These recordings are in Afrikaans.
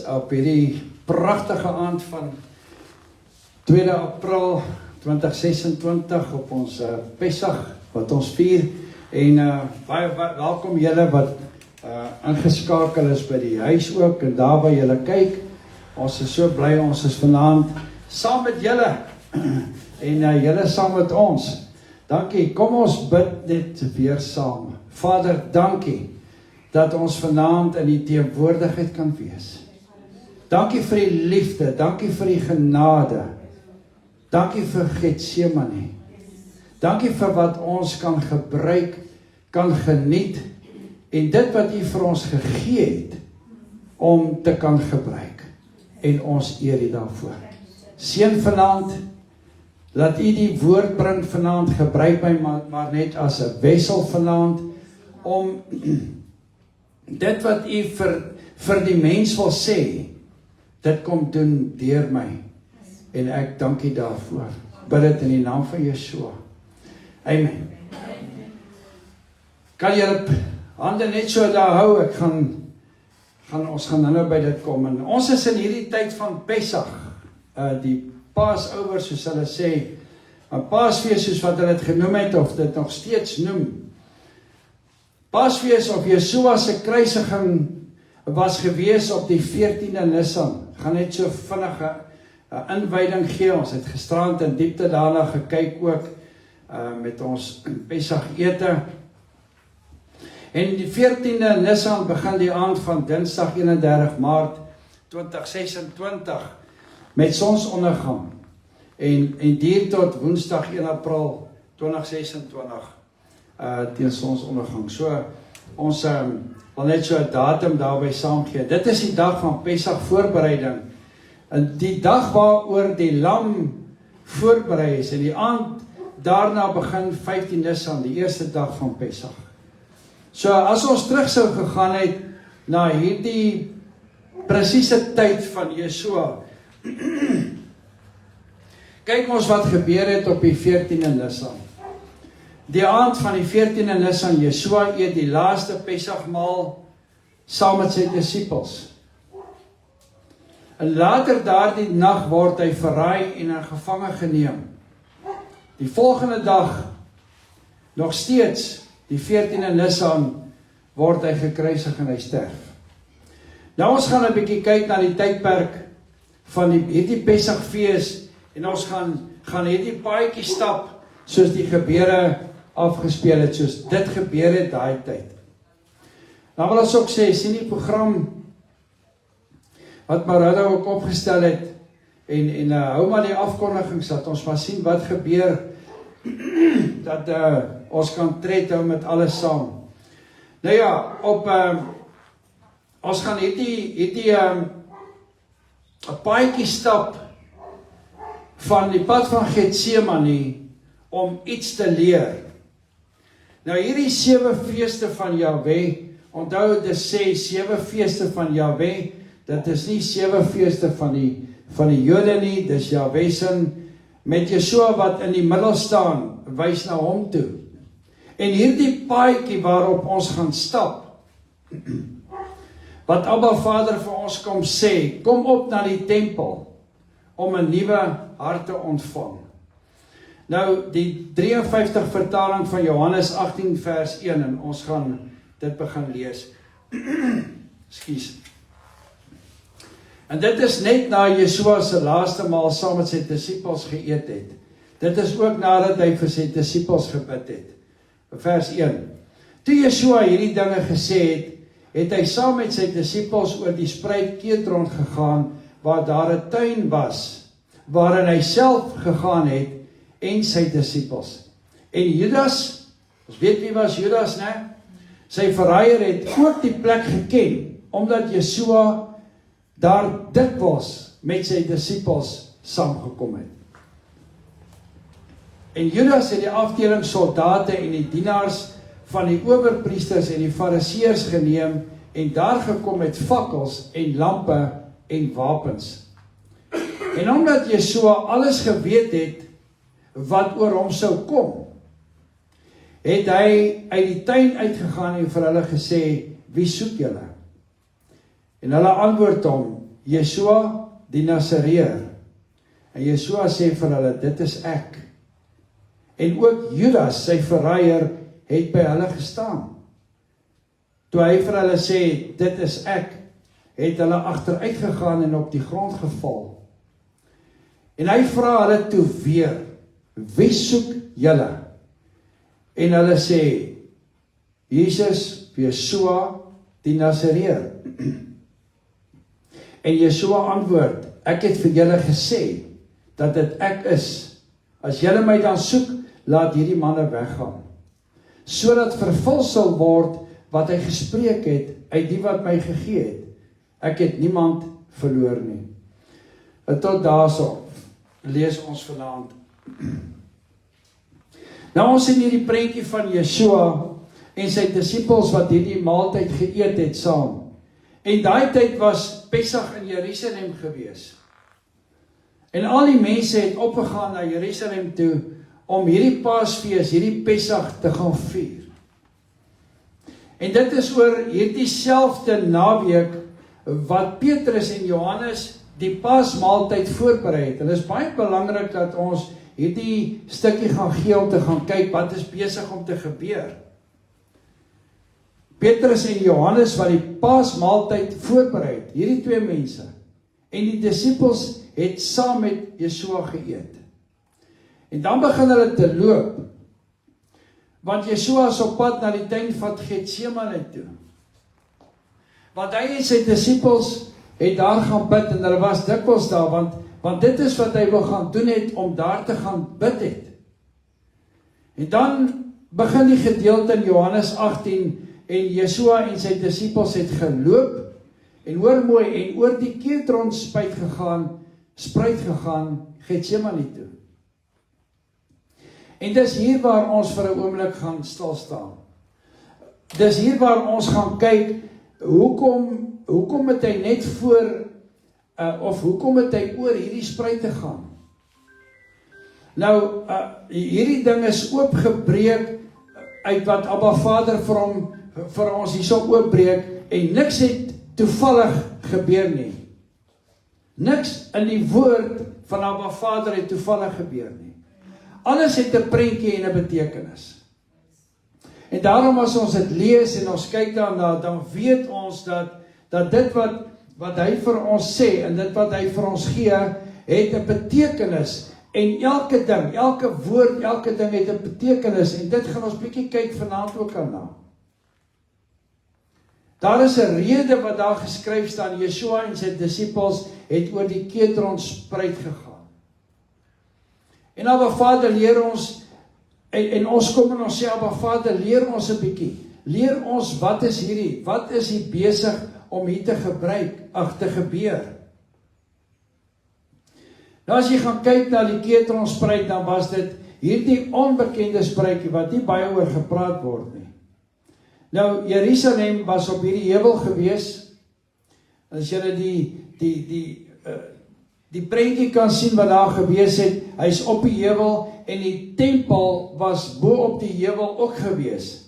op hierdie pragtige aand van 2 April 2026 op ons Pesach wat ons vier en baie welkom julle wat ingeskakel is by die huis ook en daar waar julle kyk. Ons is so bly ons is vanaand saam met julle en julle saam met ons. Dankie, kom ons bid net weer saam. Vader, dankie dat ons vanaand in die teenwoordigheid kan wees. Dankie vir die liefde, dankie vir die genade. Dankie vir Getsemane. Dankie vir wat ons kan gebruik, kan geniet en dit wat U vir ons gegee het om te kan gebruik. En ons eer U daarvoor. Seën vanaand, laat U die woord bring vanaand, gebruik my maar net as 'n wessel vanaand om dit wat U vir die mens wil sê, dit kom doen deur my. En ek dank U daarvoor. Bid dit in die naam van Yeshua. Amen. Kan julle hande net so daar hou? Ons gaan nou by dit kom. En ons is in hierdie tyd van Pesach, die Passover soos hulle sê, 'n Paasfees soos wat hulle dit genoem het of dit nog steeds noem. Paasfees of Yeshua se kruisiging was gewees op die 14de Nisan. Gaan net so vinnige inwyding gee. Ons het gisterand in diepte daarna gekyk ook met ons Pesach ete. En die 14de Nisan begin die aand van Dinsdag 31 Maart 2026 met sonsondergang en duur tot Woensdag 1 April 2026 teen sonsondergang. So ons wil net so 'n datum daarby saamgee. Dit is die dag van Pesach voorbereiding. En die dag waaroor die lam voorberei is en die aand daarna begin 15 Nisan, die eerste dag van Pesach. So as ons terug sou gegaan het na hierdie presiese tyd van Yeshua, kyk ons wat gebeur het op die 14de Nisan. Die aand van die 14de Nisan, Yeshua eet die laaste Pesachmaal saam met sy disippels. En later daardie nag word hy verraai en in gevange geneem. Die volgende dag, nog steeds, die 14de Nisan, word hy gekruisig en hy sterf. Nou ons gaan 'n bietjie kyk na die tydperk van hierdie Pesachfees en ons gaan hierdie paadjie stap soos die gebeure afgespeel het, soos dit gebeur het daai tyd. Nou wil ons ook sê, sien die program wat Marada ook opgestel het en hou maar die afkondigings dat ons maar sien wat gebeur dat ons kan tred hou met alles saam. Nou ja, ons gaan hierdie 'n paadjie stap van die pad van Getsemane om iets te leer. Nou hierdie 7 feeste van Jahwe, onthou dit sê 7 feeste van Jahwe, dit is nie 7 feeste van die Jode nie, dis Jahwe se met Yeshua wat in die middel staan, wys na hom toe. En hierdie paadjie waarop ons gaan stap, wat Abba Vader vir ons kom sê, kom op na die tempel om 'n nuwe hart te ontvang. Nou die 53 vertaling van Johannes 18 vers 1 en ons gaan dit begin lees. Ekskuus. En dit is net na Yeshua se laaste maal saam met sy disippels geëet het. Dit is ook nadat hy vir sy disippels gebid het. Vers 1. Toe Yeshua hierdie dinge gesê het, het hy saam met sy disippels oor die spruit Kedron gegaan, waar daar 'n tuin was, waarin hy self gegaan het en sy disippels. En Judas, ons weet wie was Judas, né? Sy verraaier het ook die plek geken, omdat Yeshua daar dikwels met sy disippels saamgekom het. En Judas het die afdeling soldate en die dienaars van die owerpriesters en die fariseërs geneem en daar gekom met fakkels en lampe en wapens. En omdat Yeshua alles geweet het wat oor hom sou kom, het hy uit die tuin uitgegaan en vir hulle gesê, wie soek julle? En hulle antwoord hom, Yeshua die Nasareer. En Yeshua sê vir hulle, dit is ek. En ook Judas, sy verraaier, het by hulle gestaan. Toe hy vir hulle sê, dit is ek, het hulle agteruit gegaan en op die grond geval. En hy vra hulle toe weer, wie soek julle? En hulle sê, Jesus, Yeshua, die Nasareer. En Yeshua antwoord, ek het vir julle gesê, dat dit ek is. As julle my dan soek, laat hierdie manne weggaan. Sodat vervul sal word, wat hy gespreek het, uit die wat my gegee het. Ek het niemand verloor nie. En tot daarso, lees ons vanaand. Nou ons het hierdie prentjie van Yeshua, en sy disippels wat hierdie maaltyd geëet het saam. En daai tyd was Pesach in Jerusalem gewees. En al die mense het opgegaan na Jerusalem toe, om hierdie Paasfees, hierdie Pesach te gaan vier. En dit is oor hierdie selfde naweek, wat Petrus en Johannes die Paasmaaltyd voorberei het. En dit is baie belangrik dat ons hierdie stukkie gaan gee om te gaan kyk, wat is besig om te gebeur. Petrus en Johannes wat die Paasmaaltyd voorberei het, hierdie twee mense, en die disippels het saam met Yeshua geëet. En dan begin hulle te loop, want Yeshua is op pad na die tuin van Getsemane toe. Want hy en sy disippels het daar gaan bid, en hulle was dikwels daar, want dit is wat hy wil gaan doen het, om daar te gaan bid het. En dan begin die gedeelte in Johannes 18, en Yeshua en sy disippels het geloop, en hoor mooi, en oor die Kedron spruit gegaan, Getsemane toe. En dis hier waar ons vir 'n oomblik gaan stilstaan. Dis hier waar ons gaan kyk, hoekom het hy net voor, of hoekom het hy oor hierdie spruit te gaan? Nou, hierdie ding is oopgebreek, uit wat Abba Vader vir ons hierso oopbreek, en niks het toevallig gebeur nie. Niks in die woord van Abba Vader het toevallig gebeur nie. Alles het 'n prentjie en 'n betekenis. En daarom as ons dit lees en ons kyk daarna, dan weet ons dat dit wat hy vir ons sê, en dit wat hy vir ons gee, het 'n betekenis. En elke ding, elke woord, elke ding het 'n betekenis, en dit gaan ons bietjie kyk vanaand ook aan na. Daar is 'n rede wat daar geskryf staan, Yeshua en sy disippels het oor die Kedron spruit gegaan. En Abba Vader leer ons, en ons kom en ons sê, Abba Vader, leer ons 'n bietjie. Leer ons, wat is hierdie? Wat is hier besig om hier te gebeur? Nou as jy gaan kyk na die Kedron spruit, dan was dit hierdie onbekende spruitjie, wat nie baie oor gepraat word nie. Nou, Jerusalem was op hierdie heuwel gewees. As jy die prentjie kan sien wat daar gewees het, hy is op die heuwel, en die tempel was bo op die heuwel ook gewees.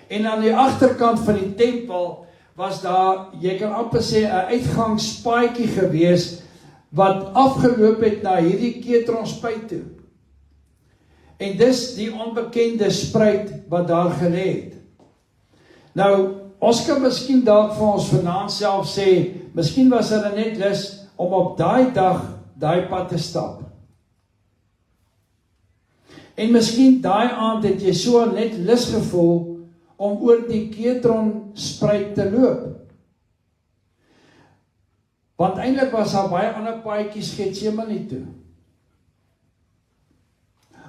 En aan die agterkant van die tempel was daar, jy kan amper sê, 'n uitgangspaadjie gewees, wat afgeloop het na hierdie Kedron spruit toe. En dis die onbekende spruit wat daar gelê het. Nou, ons kan miskien dalk vir ons vanaand self sê, miskien was hulle net lus om op daai dag daai pad te stap. En miskien daai aand het Yeshua net lus gevoel om oor die Kedron spruit te loop. Want eintlik was daar baie ander paadjies Getsemane toe.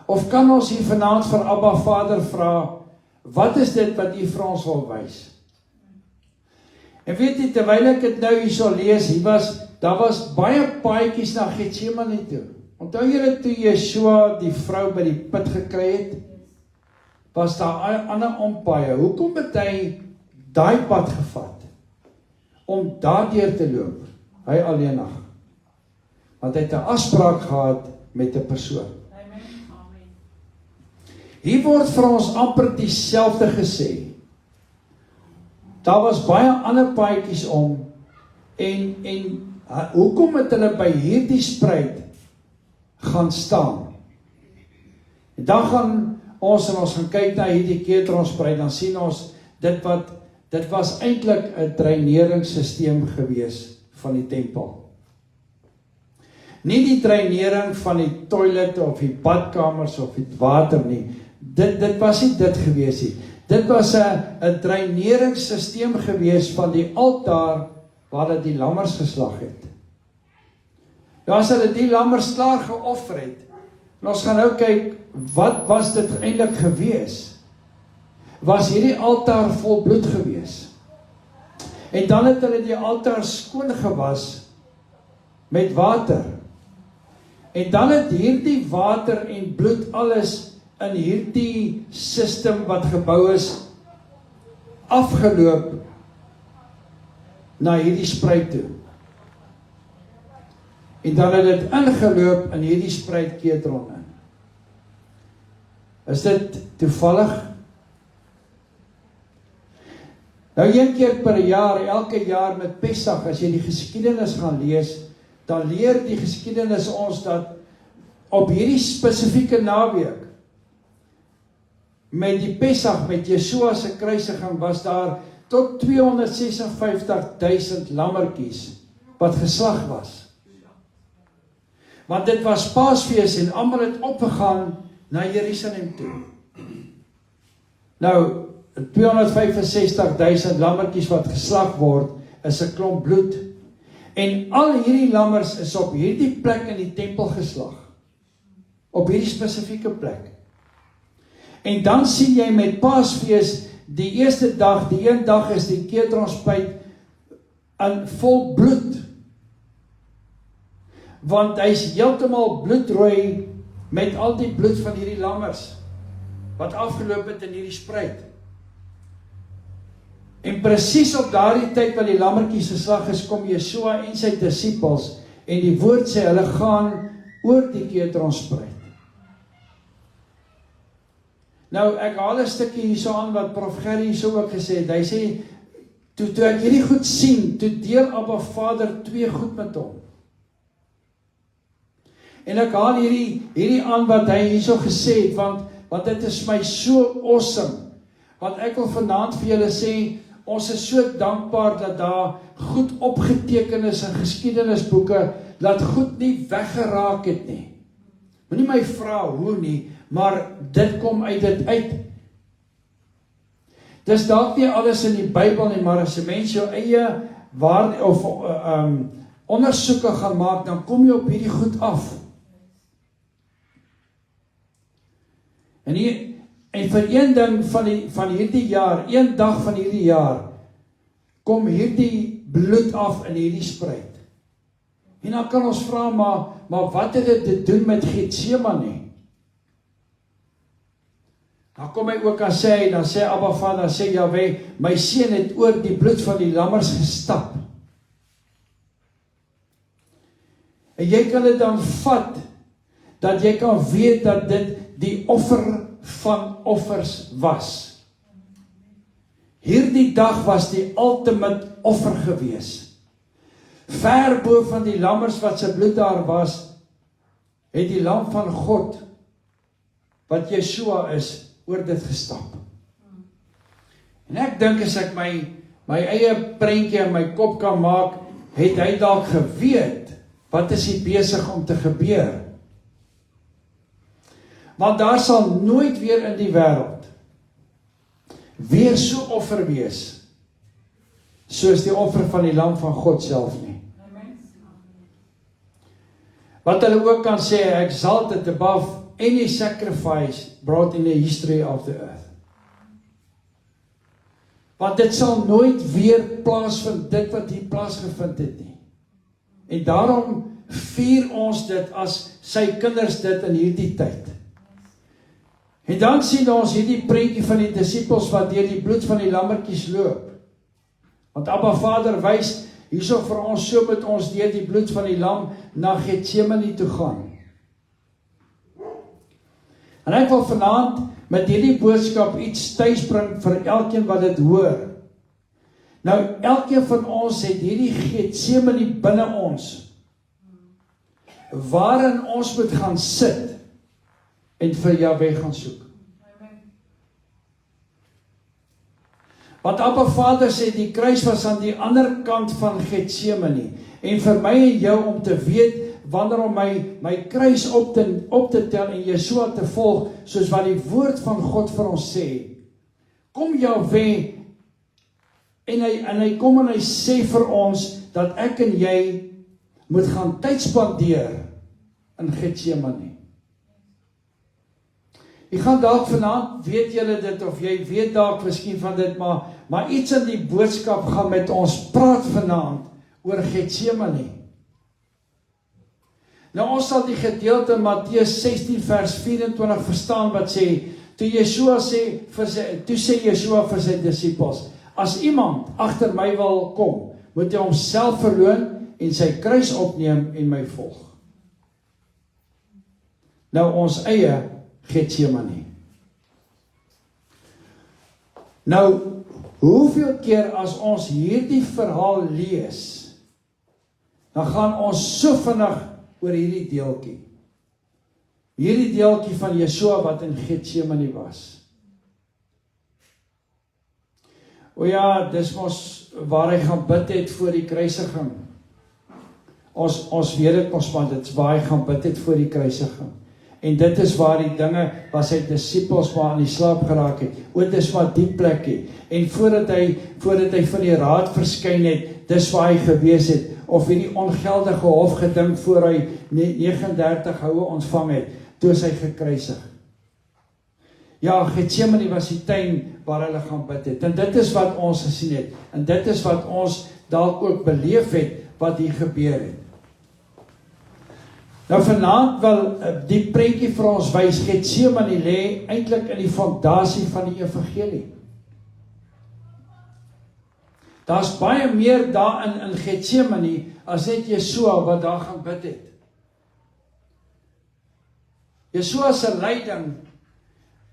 Of kan ons hier vanaand vir Abba Vader vra, wat is dit wat U vir ons wil wys? En weet jy, terwyl ek dit nou hier sal lees, daar was baie paadjies na Getsemane toe. Onthou julle toe Yeshua die vrou by die put gekry het, was daar ander ompaaie. Hoekom het hy daai pad gevat? Om daardeur te loop, hy alleenig. Want hy het 'n afspraak gehad met 'n persoon. Hier word vir ons amper dieselfde gesê. Daar was baie ander paadjies om, En hoekom het hulle by hierdie spruit gaan staan? En dan gaan ons gaan kyk na hierdie Kedronspruit, dan sien ons dit was eintlik 'n dreineringssysteem gewees van die tempel. Nie die dreinering van die toilette of die badkamers of die water nie. Dit was nie dit gewees nie. Dit was 'n dreineringssysteem gewees van die altaar waar hulle die lammers geslag het. Nou as hulle die lammers klaar geoffer het, en ons gaan nou kyk, wat was dit eintlik gewees? Was hierdie altaar vol bloed gewees? En dan het hulle die altaar skoon gewas met water. En dan het hierdie water en bloed alles in hierdie system wat gebou is, afgeloop na hierdie spruit toe. En dan het dit ingeloop in hierdie spruit Kedron in. Is dit toevallig? Nou een keer per jaar, elke jaar met Pesach, as jy die geskiedenis gaan lees, dan leer die geskiedenis ons dat op hierdie spesifieke naweek, met die Pesach, met Yeshua se kruisiging, was daar tot 256.000 lammertjies wat geslag was. Want dit was Paasfees en almal het opgegaan na Jerusalem toe. Nou, 265.000 lammertjies wat geslag word, is 'n klomp bloed. En al hierdie lammers is op hierdie plek in die tempel geslag. Op hierdie spesifieke plek. En dan sien jy met Paasfees, die eerste dag, die een dag is die Kedronspruit in vol bloed. Want hy is heeltemal bloedrooi met al die bloed van hierdie lammers, wat afgeloop het in hierdie spruit. En presies op daardie tyd wat die lammertjies geslag is, kom Yeshua en sy disippels, en die woord sê, hulle gaan oor die Kedronspruit. Nou, ek haal 'n stukkie hierso aan wat Prof Gerry hierso ook gesê het. Hy sê, toe ek hierdie goed sien, toe deel Abba Vader twee goed met hom. En ek haal hierdie aan wat hy hierso gesê het, want dit is my so awesome. Want ek wil vanaand vir julle sê, ons is so dankbaar dat daar goed opgeteken is in geskiedenisboeke, dat goed nie weggeraak het nie. Moenie my vra hoe nie, maar dit kom uit dit uit. Dis dalk nie alles in die Bybel nie, maar as 'n mens jou eie ondersoeke gaan maak, dan kom jy op hierdie goed af. En vir een ding van hierdie jaar, een dag van hierdie jaar, kom hierdie bloed af in hierdie spruit. En dan kan ons vra, maar wat het dit te doen met Getsemane? Dan kom hy ook aan sê, dan sê Abba Vader, sê Jahweh, my seun het oor die bloed van die lammers gestap. En jy kan dit dan vat, dat jy kan weet dat dit die offer van offers was. Hierdie dag was die ultimate offer gewees. Ver bo van die lammers wat se bloed daar was, het die lam van God, wat Yeshua is, oor dit gestap. En ek dink as ek my eie prentjie in my kop kan maak, het hy dalk geweet, wat is hier besig om te gebeur. Want daar sal nooit weer in die wêreld weer so offer wees, soos die offer van die lam van God self nie. Wat hulle ook kan sê, exalted above any sacrifice brought in the history of the earth. Want dit sal nooit weer plaasvind, dit wat hier plaasgevind het nie. En daarom vier ons dit as sy kinders dit in hierdie tyd. En dan sien ons hierdie prentjie van die disippels wat deur die bloed van die lammertjies loop. Want Abba Vader wys hierso vir ons, so met ons deur die bloed van die lam na Getsemane toe gaan. En ek wil vanaand met hierdie boodskap iets tuisbring vir elkeen wat dit hoor. Nou, elkeen van ons het hierdie Getsemane binne ons, waarin ons moet gaan sit, en vir Jahwe gaan soek. Want Abba Vader sê, die kruis was aan die ander kant van Getsemane, en vir my en jou om te weet, wanneer om my kruis op te tel en Yeshua te volg, soos wat die woord van God vir ons sê, kom Jahwe, en hy kom en hy sê vir ons, dat ek en jy moet gaan tyd spandeer in Getsemane. Jy gaan dalk vanaand, weet julle dit, of jy weet dalk miskien van dit, maar iets in die boodskap gaan met ons praat vanaand oor Getsemane. Nou ons sal die gedeelte Matteus 16 vers 24 verstaan wat sê, toe sê Yeshua vir sy disippels, as iemand agter my wil kom, moet hy homself verloon en sy kruis opneem en my volg. Nou ons eie Getsemane. Nou, hoeveel keer as ons hierdie verhaal lees, dan gaan ons so vinnig oor hierdie deeltjie. Hierdie deeltjie van Yeshua wat in Getsemane was. O ja, dis mos waar hy gaan bid het voor die kruisiging. Ons weet dit mos, maar dit is waar hy gaan bid het voor die kruisiging. En dit is waar die dinge, waar sy disippels maar aan die slaap geraak het. O, dis waar die plekkie. En voordat hy van die raad verskyn het, dis waar hy gewees het, of hierdie ongeldige hofgeding voor hy 39 houe ontvang het, toe is hy gekruisig. Ja, Getsemane was die tuin waar hulle gaan bid het. En dit is wat ons gesien het. En dit is wat ons dalk ook beleef het, wat hier gebeur het. Nou vanaand wil die prentjie vir ons wys, Getsemane lê eintlik in die fondasie van die evangelie. Daar's baie meer daarin in Getsemane as net Yeshua wat daar gaan bid het. Yeshua se lyding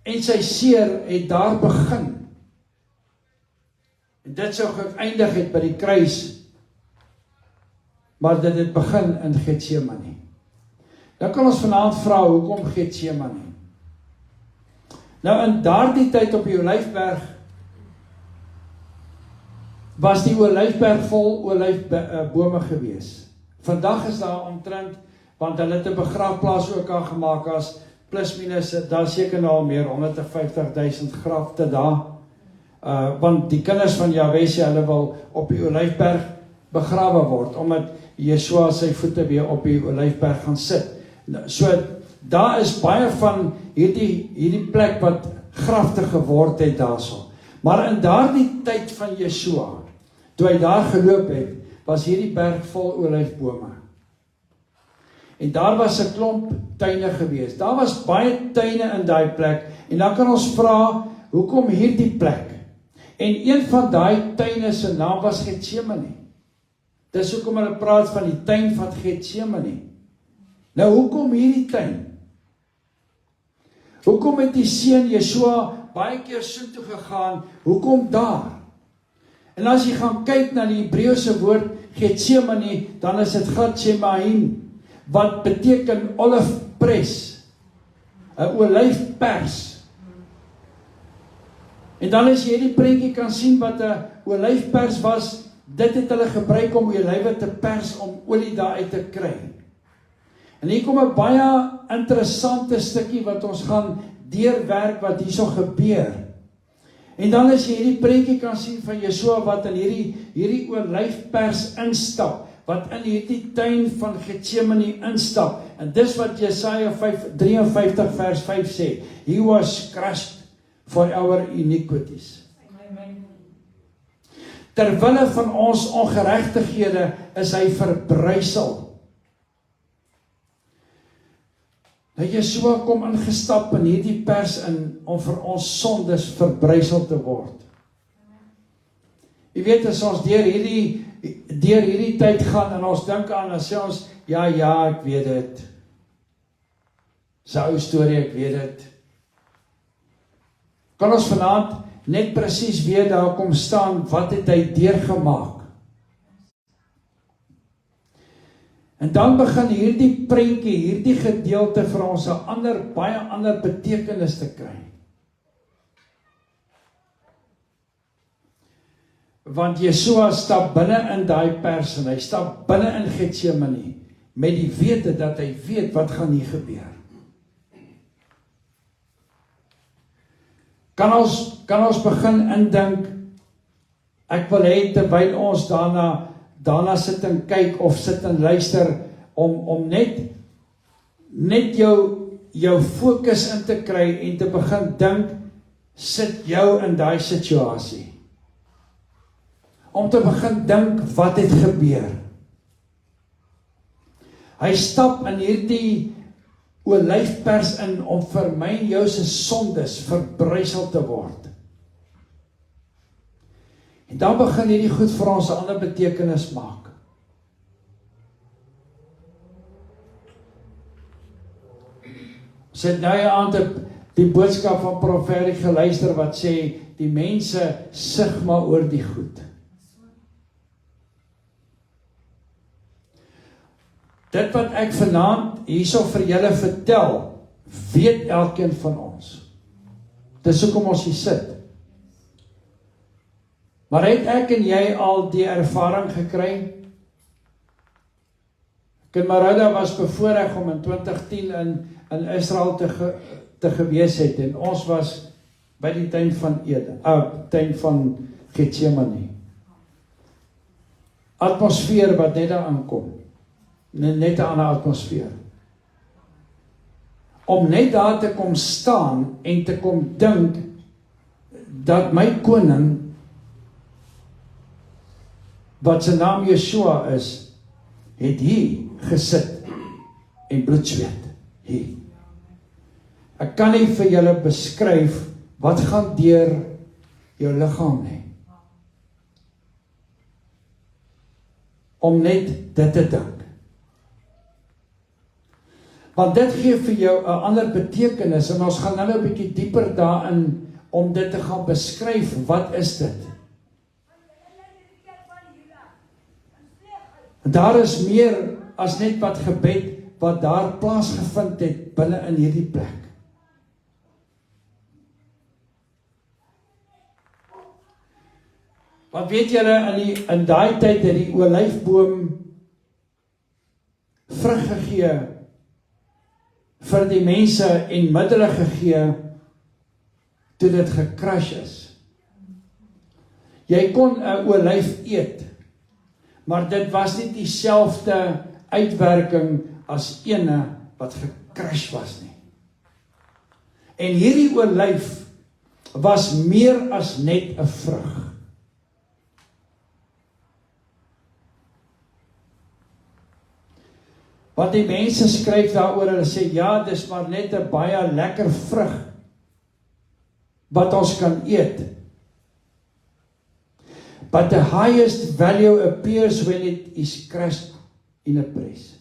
en sy seer het daar begin. En dit sou geëindig het by die kruis, maar dit het begin in Getsemane. Dan kan ons vanaand vra, hoekom Getsemane? Nou in daardie tyd op die Olyfberg, was die Olyfberg vol olyfbome gewees. Vandag is daar omtrent, want hulle het 'n begrafplaas ook al gemaak as, plus minus, daar seker nou al meer, 150.000 grafte daar. Want die kinders van Jahwe sê, hulle wil op die Olyfberg begrawe word, omdat Yeshua sy voete weer op die Olyfberg gaan sit. So, daar is baie van hierdie plek wat grafte geword het daarso. Maar in daardie tyd van Yeshua, toe hy daar geloop het, was hierdie berg vol olyfbome. En daar was 'n klomp tuine gewees. Daar was baie tuine in daai plek. En dan kan ons vra, hoekom hierdie plek? En een van daai tuine se naam was Getsemane. Dis hoekom hulle praat van die tuin van Getsemane. Nou, hoekom hierdie tuin? Hoekom het die seun Yeshua baie keer soontoe gegaan? Hoekom daar? En as jy gaan kyk na die Hebreëse woord Getsemane, dan is dit Gatshemaim, wat beteken olifpres, 'n olyfpers. En dan as jy hierdie prentjie kan sien wat 'n olyfpers was, dit het hulle gebruik om olywe te pers om olie daar uit te kry. En hier kom 'n baie interessante stukkie wat ons gaan deurwerk wat hierso gebeur. En dan as jy hierdie prentjie kan sien van Yeshua wat in hierdie olyfpers instap, wat in hierdie tuin van Getsemane instap. En dis wat Jesaja 53 vers 5 sê. He was crushed for our iniquities. Terwille van ons ongeregtighede is hy verbrysel. Nou Yeshua kom ingestap in hierdie pers in om vir ons sondes verbrysel te word. Jy weet, as ons deur hierdie tyd gaan en ons dink aan, dan sê ons, ja, ek weet dit. Dis 'n ou storie, ek weet dit. Kan ons vanaand net presies weer daar kom staan, wat het hy deurgemaak. En dan begin hierdie prentjie, hierdie gedeelte vir ons 'n baie ander betekenis te kry. Want Yeshua stap binne in daai pers en hy stap binne in Getsemane met die wete dat hy weet wat gaan hier gebeur. Kan ons begin indink, ek wil hê terwyl ons daarna sit en kyk of sit en luister om net jou fokus in te kry en te begin dink, sit jou in daai situasie. Om te begin dink wat het gebeur. Hy stap in hierdie olyfpers in om vir my en jou se sondes verbrysel te word. En dan begin hierdie goed vir ons 'n ander betekenis maak. Ons het nou aan die boodskap van Profeet geluister wat sê, die mense sug maar oor die goed. Dit wat ek vanaand hierso vir julle vertel, weet elkeen van ons. Dis hoekom ons hier sit. Maar het ek en jy al die ervaring gekry? Kind Marada was bevoorreg om in 2010 in Israel te gewees het en ons was by die tuin van Eden, tuin van Getsemane. Atmosfeer wat net daar aankom. Net 'n ander atmosfeer. Om net daar te kom staan en te kom dink dat my koning, wat sy naam Yeshua is, het hier gesit en bloed sweet. Hier. Ek kan nie vir julle beskryf wat gaan deur jou liggaam nie. Om net dit te dink. Want dit gee vir jou 'n ander betekenis en ons gaan nou 'n bietjie dieper daarin om dit te gaan beskryf. Wat is dit? Daar is meer as net wat gebed wat daar plaasgevind het binne in hierdie plek. Wat weet julle, in daai tyd het die olyfboom vrug gegee vir die mense en middele gegee toe dit gecrush is. Jy kon 'n olyf eet, maar dit was nie dieselfde uitwerking as ene wat gecrush was nie. En hierdie olyf was meer as net 'n vrug. Want die mense skryf daaroor, hulle sê, ja, dis maar net 'n baie lekker vrug wat ons kan eet. But the highest value appears when it is crushed in a press.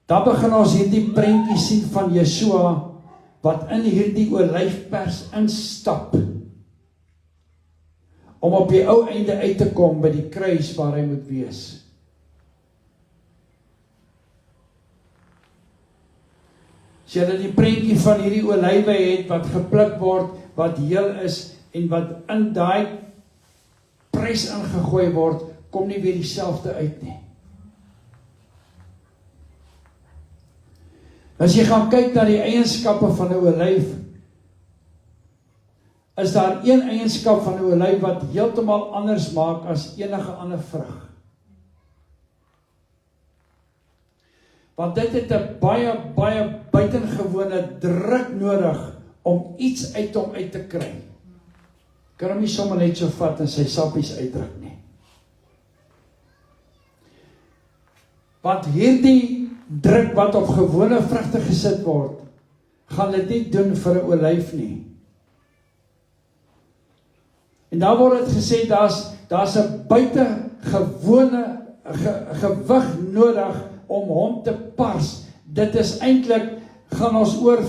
Dan begin ons hierdie prentjie sien van Yeshua wat in hierdie olyfpers instap om op die ou einde uit te kom by die kruis waar hy moet wees. As jy die prentjie van hierdie olywe het wat gepluk word, wat heel is en wat in daai pres ingegooi word, kom nie weer dieselfde uit nie. As jy gaan kyk na die eienskappe van 'n olyf, is daar een eienskap van 'n olyf wat heeltemal anders maak as enige ander vrug. Want dit het 'n baie buitengewone druk nodig om iets uit hom uit te kry. Kan hom nie sommer net so vat en sy sappies uitdruk nie. Want hierdie druk wat op gewone vrugte gesit word, gaan dit nie doen vir 'n olyf nie. En daar word dit gesê, daar's 'n buitengewone gewig nodig om hom te pas dit is eintlik, gaan ons oor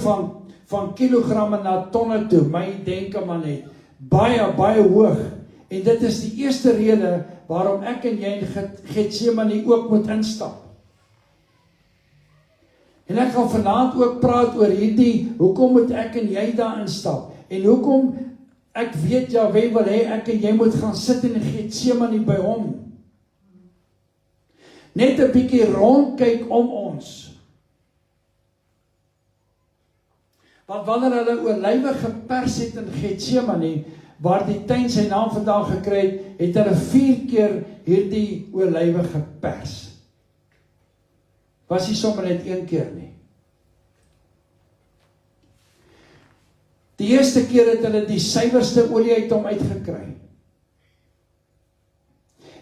van kilogramme na tonne toe, my denke maar net, baie hoog, en dit is die eerste rede, waarom ek en jy in Getsemane ook moet instap. En ek gaan vanaand ook praat oor hierdie, hoekom moet ek en jy daar instap, en hoekom, ek weet Jahwe wil hê, ek en jy moet gaan sit in Getsemane by hom. Net 'n bietjie rondkyk om ons. Want wanneer hulle olywe gepers het in Getsemane, waar die tuin sy naam vandag gekry het, hulle 4 keer hierdie olywe gepers. Was nie sommer net 1 keer nie. Die eerste keer het hulle die suiwerste olie uit hom uitgekry.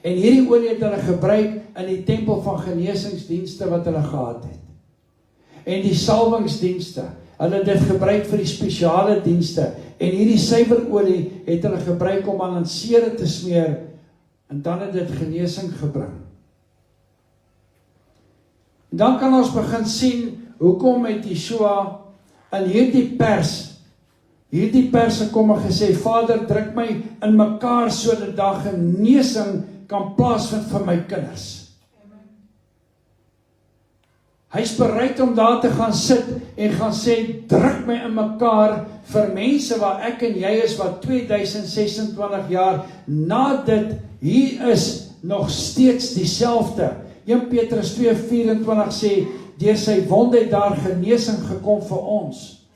En hierdie olie het hulle gebruik in die tempel van genesingsdienste wat hulle gehad het. En die salwingsdienste, hulle het dit gebruik vir die spesiale dienste. En hierdie suiwerolie het hulle gebruik om aan sere te smeer, en dan het dit genesing gebring. En dan kan ons begin sien, hoekom het Yeshua in hierdie pers kom en gesê, Vader, druk my in mekaar sodat daar genesing kan plaasvind vir my kinders. Hy is bereid om daar te gaan sit en gaan sê, druk my in mekaar vir mense waar ek en jy is, wat 2026 jaar na dit, hier is nog steeds dieselfde. 1 Petrus 2:24 sê, deur sy wonde het daar genesing gekom vir ons.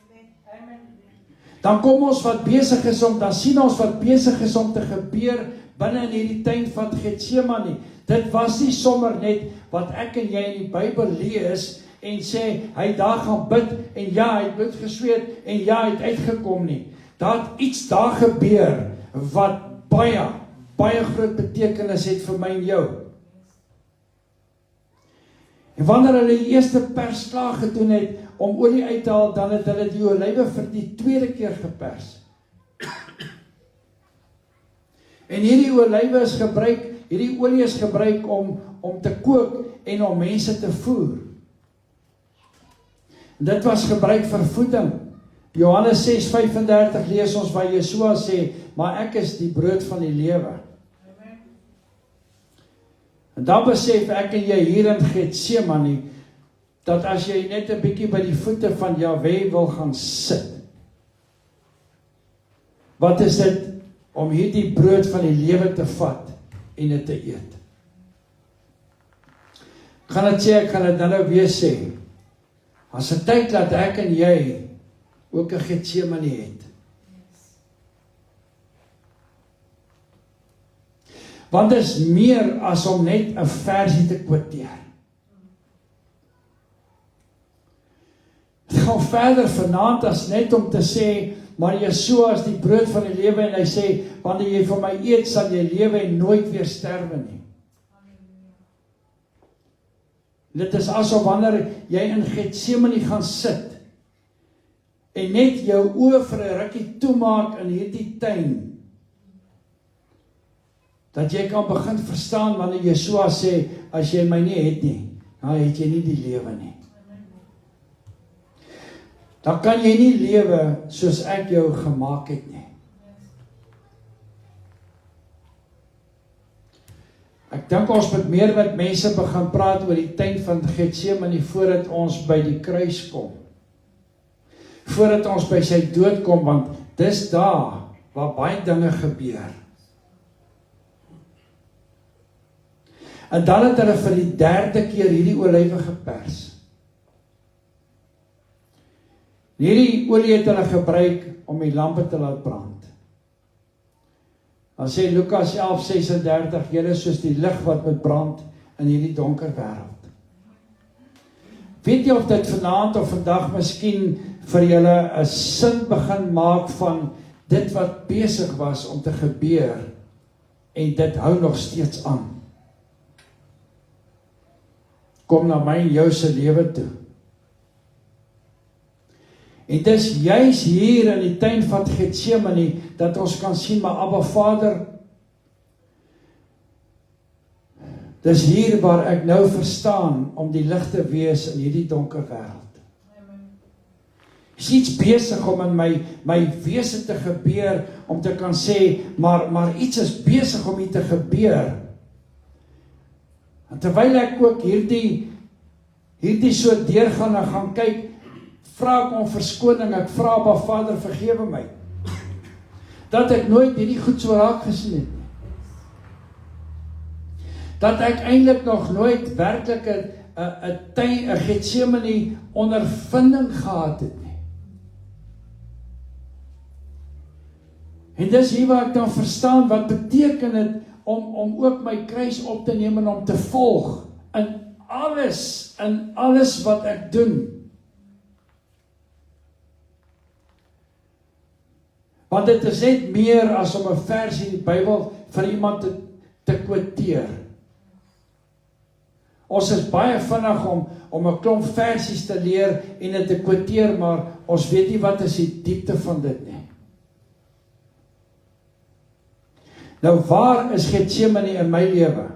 Dan kom ons wat besig is dan sien ons wat besig is om te gebeur binne in hierdie tuin van Getsemane. Dit was nie sommer net wat ek en jy in die Bybel lees en sê, hy daar gaan bid, en ja, hy het bloed gesweet, en ja, hy het uitgekom nie. Daar het iets daar gebeur, wat baie groot betekenis het vir my en jou. En wanneer hulle die eerste pers klaar gedoen het, om olie uit te haal, dan het hulle die olywe vir die tweede keer gepers. En hierdie olywe is gebruik, hierdie olie is gebruik om te kook en om mense te voer. Dit was gebruik vir voeding. Johannes 6:35 lees ons waar Yeshua sê, maar ek is die brood van die lewe. En dan besef ek en jy hier in Getsemane, dat as jy net 'n bietjie by die voete van Jahwe wil gaan sit, wat is dit om hierdie brood van die lewe te vat en dit te eet? Ek gaan dit nou weer sê, as 'n tyd dat ek en jy ook 'n Getsemane het. Want dit is meer as om net 'n versie te kwoteer. Het gaan verder vanaand as net om te sê, maar Yeshua is die brood van die lewe, en hy sê, wanneer jy van my eet, sal jy lewe en nooit weer sterwe nie. Dit is asof wanneer jy in Getsemane gaan sit, en net jou oë vir 'n rukkie toemaak in hierdie tuin, dat jy kan begin verstaan wanneer Yeshua sê, as jy my nie het nie, dan het jy nie die lewe nie. Dan kan jy nie lewe soos ek jou gemaak het nie. Ek dink ons moet meer met mense begin praat oor die tuin van Getsemane voordat ons by die kruis kom. Voordat ons by sy dood kom, want dis daar waar baie dinge gebeur. En dan het hulle vir die 3de keer hierdie olywe gepers. Hierdie olie het hulle gebruik om die lampe te laat brand. Dan sê Lukas 11:36, julle is soos die lig wat moet brand in hierdie donker wêreld. Weet jy of dit vanaand of vandag miskien vir julle 'n sin begin maak van dit wat besig was om te gebeur, en dit hou nog steeds aan. Kom na my en jou se lewe toe. En dis juis hier in die tuin van Getsemane dat ons kan sien, maar Abba Vader, Dis hier waar ek nou verstaan om die lig te wees in hierdie donker wêreld. Is iets besig om in my wese te gebeur, om te kan sê, maar iets is besig om hier te gebeur. En terwyl ek ook hierdie so deurgaan en gaan kyk, vra ek om verskoning, ek vra Abba Vader, vergewe my, dat ek nooit hierdie goed so raak gesien het nie. Dat ek eintlik nog nooit werklik 'n Getsemane ondervinding gehad het nie. En dis hier waar ek dan verstaan, wat beteken dit om ook my kruis op te neem en om te volg, in alles wat ek doen. Want dit is net meer as om 'n vers in die Bybel vir iemand te quoteer. Ons is baie vinnig om 'n klomp versies te leer en dit te quoteer, maar ons weet nie wat is die diepte van dit nie. Nou, waar is Getsemane in my lewe?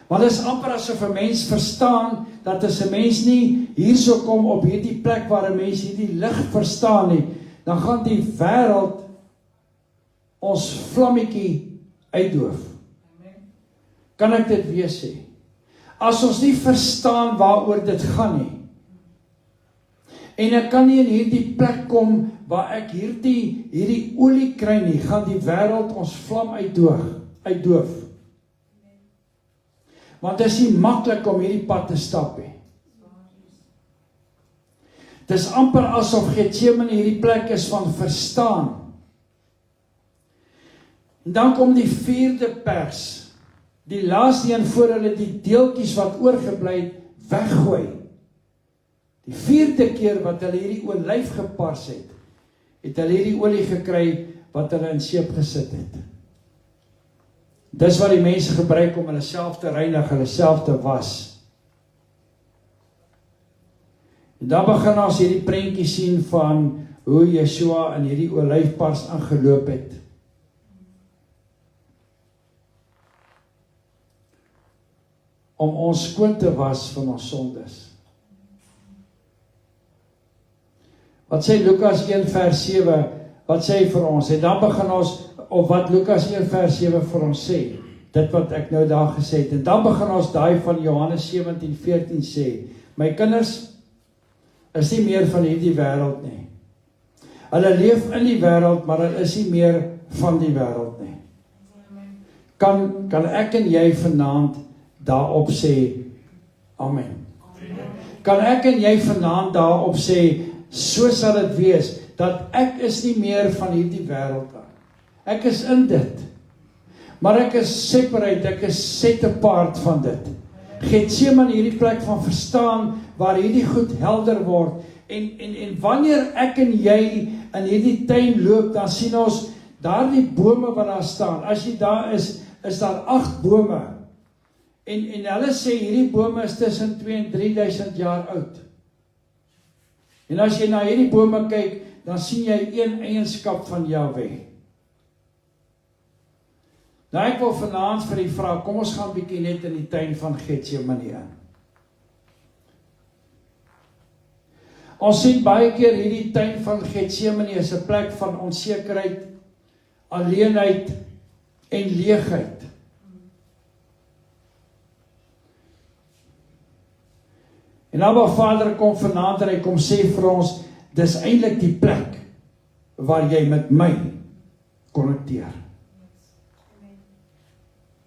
Want dit is amper asof 'n mens verstaan, dat as 'n mens nie hierso kom op hierdie plek waar 'n mens hierdie lig verstaan nie, dan gaan die wêreld ons vlammetjie uitdoof. Kan ek dit weer sê? As ons nie verstaan waaroor dit gaan nie, en ek kan nie in hierdie plek kom waar ek hierdie olie kry nie, gaan die wêreld ons vlam uitdoof. Want dit is nie maklik om hierdie pad te stap nie. Dit is amper asof Getsemane hierdie plek is van verstaan. En dan kom die 4de pers, die laaste een voor hulle die deeltjies wat oorgebly het, weggooi. Die 4de keer wat hulle hierdie olyf gepars het hulle hierdie olie gekry wat hulle in seep gesit het. Dis wat die mense gebruik om hulle self te reinig, hulle self te was. En dan begin ons hierdie prentjie sien van hoe Yeshua in hierdie olyfpars aangeloop het. Om ons skoon te was van ons sondes. Wat sê Lukas 1 vers 7, wat sê vir ons? En dan begin ons, of wat Lukas 1 vers 7 vir ons sê, dit wat ek nou daar gesê het, en dan begin ons daai van Johannes 17:14 sê, my kinders is nie meer van hierdie wêreld nie. Hulle leef in die wêreld, maar hulle is nie meer van die wêreld nie. Kan ek en jy vanaand daarop sê, amen. Kan ek en jy vanaand daarop sê, so sal dit wees, dat ek is nie meer van hierdie wêreld af. Ek is in dit, maar ek is separate, ek is set apart van dit. Getsemane hierdie plek van verstaan, waar hierdie goed helder word, en wanneer ek en jy in hierdie tuin loop, dan sien ons daar die bome wat daar staan. As jy daar is daar 8 bome, en hulle sê hierdie bome is tussen 2 en 3000 jaar oud. En as jy na hierdie bome kyk, dan sien jy een eienskap van Jahweh. Nou ek wil vanaand vir die vraag, kom ons gaan bietjie net in die tuin van Getsemane in. Ons sien baie keer hierdie tuin van Getsemane is 'n plek van onsekerheid, alleenheid en leegheid. En Abba Vader kom vanaand en hy kom sê vir ons, dis eintlik die plek waar jy met my konnekteer.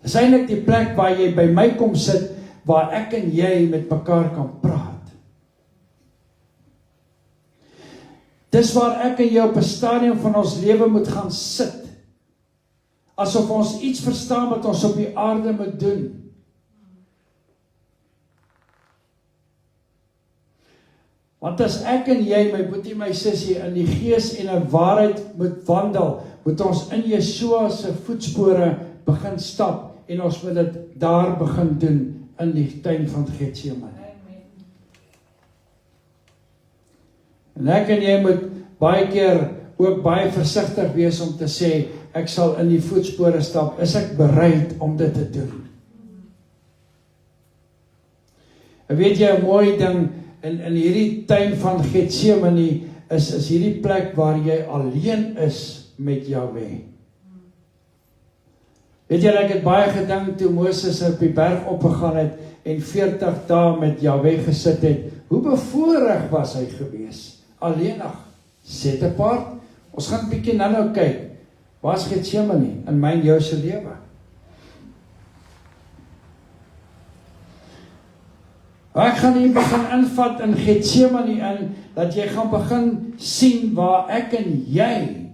Dis eintlik die plek waar jy by my kom sit, waar ek en jy met mekaar kan praat. Dis waar ek en jy op 'n stadium van ons lewe moet gaan sit, asof ons iets verstaan wat ons op die aarde moet doen. Want as ek en jy, my boetie, my sussie, in die gees en in waarheid moet wandel, moet ons in Yeshua se voetspore begin stap, en ons moet dit daar begin doen, in die tuin van Getsemane. En ek en jy moet baie keer ook baie versigtig wees om te sê, ek sal in die voetspore stap, is ek bereid om dit te doen? En weet jy, 'n mooi ding, in hierdie tuin van Getsemane, is hierdie plek waar jy alleen is met Jahweh. Weet jy, ek het baie gedink toe Moses op die berg opgegaan het, en 40 dae met Jahweh gesit het, hoe bevoorreg was hy gewees, alleenig, set apart. Ons gaan 'n bietjie nou kyk, waar is Getsemane in my en jou se lewe? Ek gaan hier begin invat in Getsemane in, dat jy gaan begin sien waar ek en jy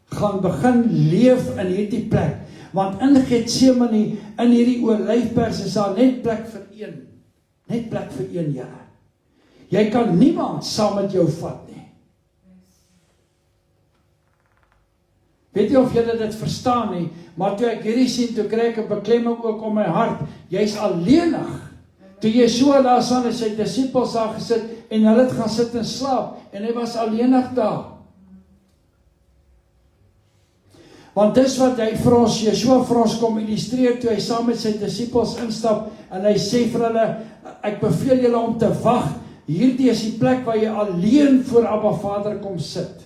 gaan begin leef in hierdie plek. Want in Getsemane, in hierdie olyfberg, is daar net plek vir een. Net plek vir een, Here. Jy kan niemand saam met jou vat nie. Weet jy of julle dit verstaan nie, maar toe ek hierdie sien, toe kry ek 'n beklemming ook om my hart. Jy's alleenig. Toe Yeshua daar staan en sy disippels daar gesit, en hulle het gaan sit en slaap, en hy was alleenig daar. Want dis wat hy vir ons, Yeshua vir ons kom illustreer, toe hy saam met sy disippels instap, en hy sê vir hulle, ek beveel julle om te wag, hierdie is die plek waar jy alleen voor Abba Vader kom sit.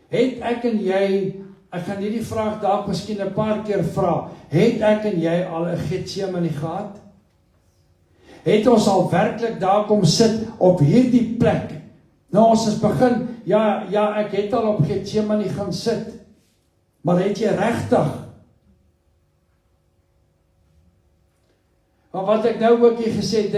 Het ek en jy, ek gaan hierdie vraag dalk miskien 'n paar keer vra, het ek en jy al 'n Getsemane gehad? Het ons al werklik daar kom sit op hierdie plek? Nou ons is begin, ja, ek het al op Getsemane gaan sit, maar het jy regtig? Maar wat ek nou ook hier gesê,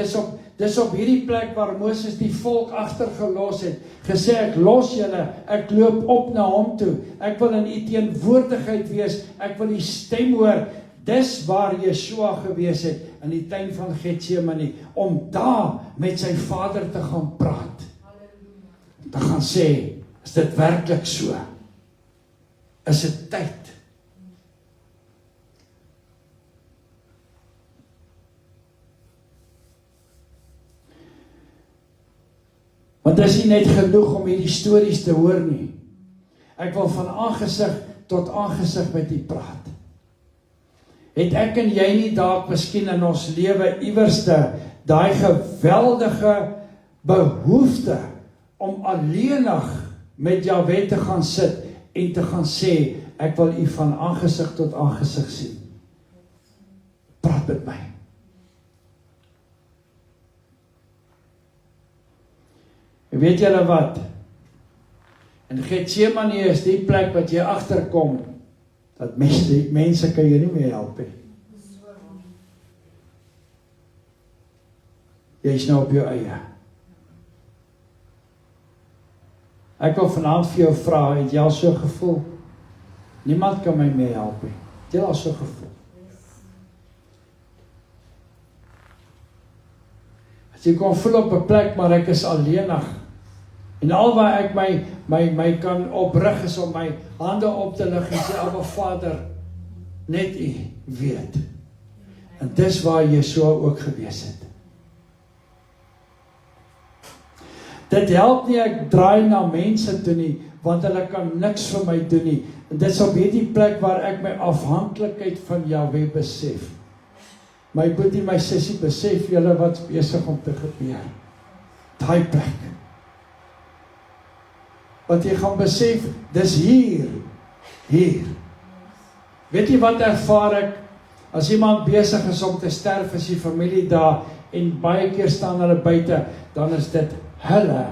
dis op hierdie plek waar Moses die volk agtergelos het, gesê ek los julle, ek loop op na hom toe, ek wil in u teenwoordigheid wees, ek wil die stem hoor. Dis waar Yeshua gewees het, in die tuin van Getsemane, om daar met sy Vader te gaan praat. Te gaan sê, is dit werklik so? Is dit tyd? Want dit is nie net genoeg om hierdie stories te hoor nie. Ek wil van aangesig tot aangesig met u praat. Het ek en jy nie dalk miskien in ons lewe iewerste daai geweldige behoefte om alleenig met Jahweh te gaan sit en te gaan sê, ek wil u van aangesig tot aangesig sien. Praat met my. En weet julle wat? In Getsemane is die plek wat jy agterkom, dat mense kan jy nie meer help nie. Jy is nou op jou eie. Ek wil vanaand vir jou vra, het jy al so gevoel? Niemand kan my meer help nie. Het jy al so gevoel? As jy kon voel op 'n plek, maar ek is alleenig. En alwaar ek my kan oprig is om my hande op te lig en sê, Abba Vader, net u weet. En dis waar Yeshua ook gewees het. Dit help nie ek draai na mense toe nie, want hulle kan niks vir my doen nie. En dit is op hierdie plek waar ek my afhanklikheid van Jahweh besef. My boetie, my sussie, besef julle wat besig om te gebeur. Daai plek. Wat jy gaan besef, dis hier. Weet jy wat ervaar ek? As iemand besig is om te sterf, is die familie daar, en baie keer staan hulle buite, dan is dit hulle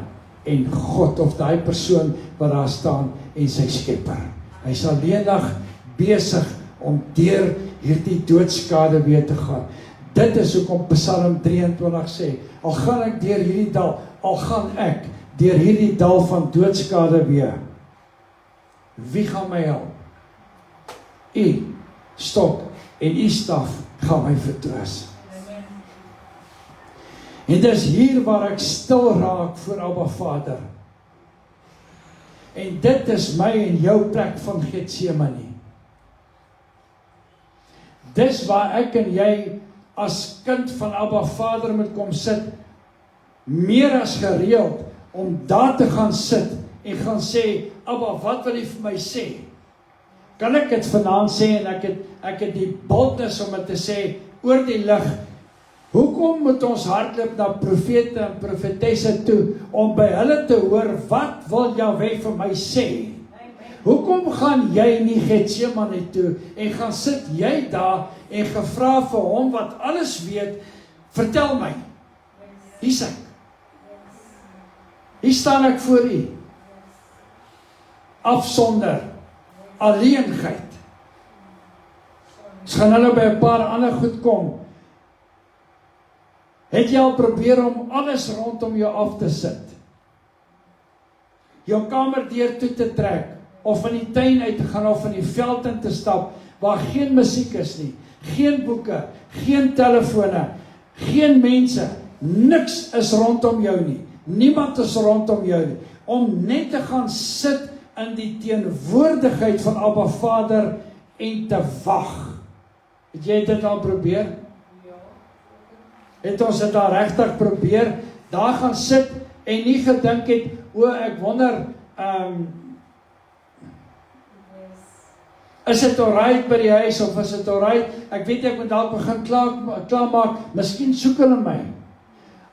en God, of daai persoon wat daar staan, en sy skepper. Hy is alleenig besig om deur hierdie doodskade weer te gaan. Dit is hoekom Psalm 23 sê, al gaan ek deur hierdie dal, al gaan ek deur hierdie dal van doodskade weer, wie gaan my help? U stok en u staf gaan my vertroos. En dis hier waar ek stil raak voor Abba Vader. En dit is my en jou plek van Getsemane. Dis waar ek en jy as kind van Abba Vader moet kom sit, meer as gereeld, om daar te gaan sit en gaan sê, Abba, wat wil jy vir my sê? Kan ek het vanaand sê, en ek het die boldness om het te sê, oor die lig. Hoekom moet ons hardloop na profete en profetesse toe, om by hulle te hoor, wat wil Jahweh vir my sê? Hoekom gaan jy nie Getsemane toe, en gaan sit jy daar, en gevra vir hom wat alles weet, vertel my, hier is ek. Hier staan ek voor u. Afsonder, alleenheid. Ons gaan nou by 'n paar ander goed kom. Het jy al probeer om alles rondom jou af te sit? Jou kamerdeur toe te trek, of in die tuin uit te gaan, of in die veld in te stap, waar geen musiek is nie, geen boeke, geen telefone, geen mense, niks is rondom jou nie, niemand is rondom jou nie, om net te gaan sit in die teenwoordigheid van Abba Vader en te wag. Het jy dit al probeer? Het ons dit al regtig probeer? Daar gaan sit en nie gedink het, ek wonder, is dit alright by die huis, of is dit alright? Ek weet ek moet dalk begin klaarmaak, miskien soek hulle my.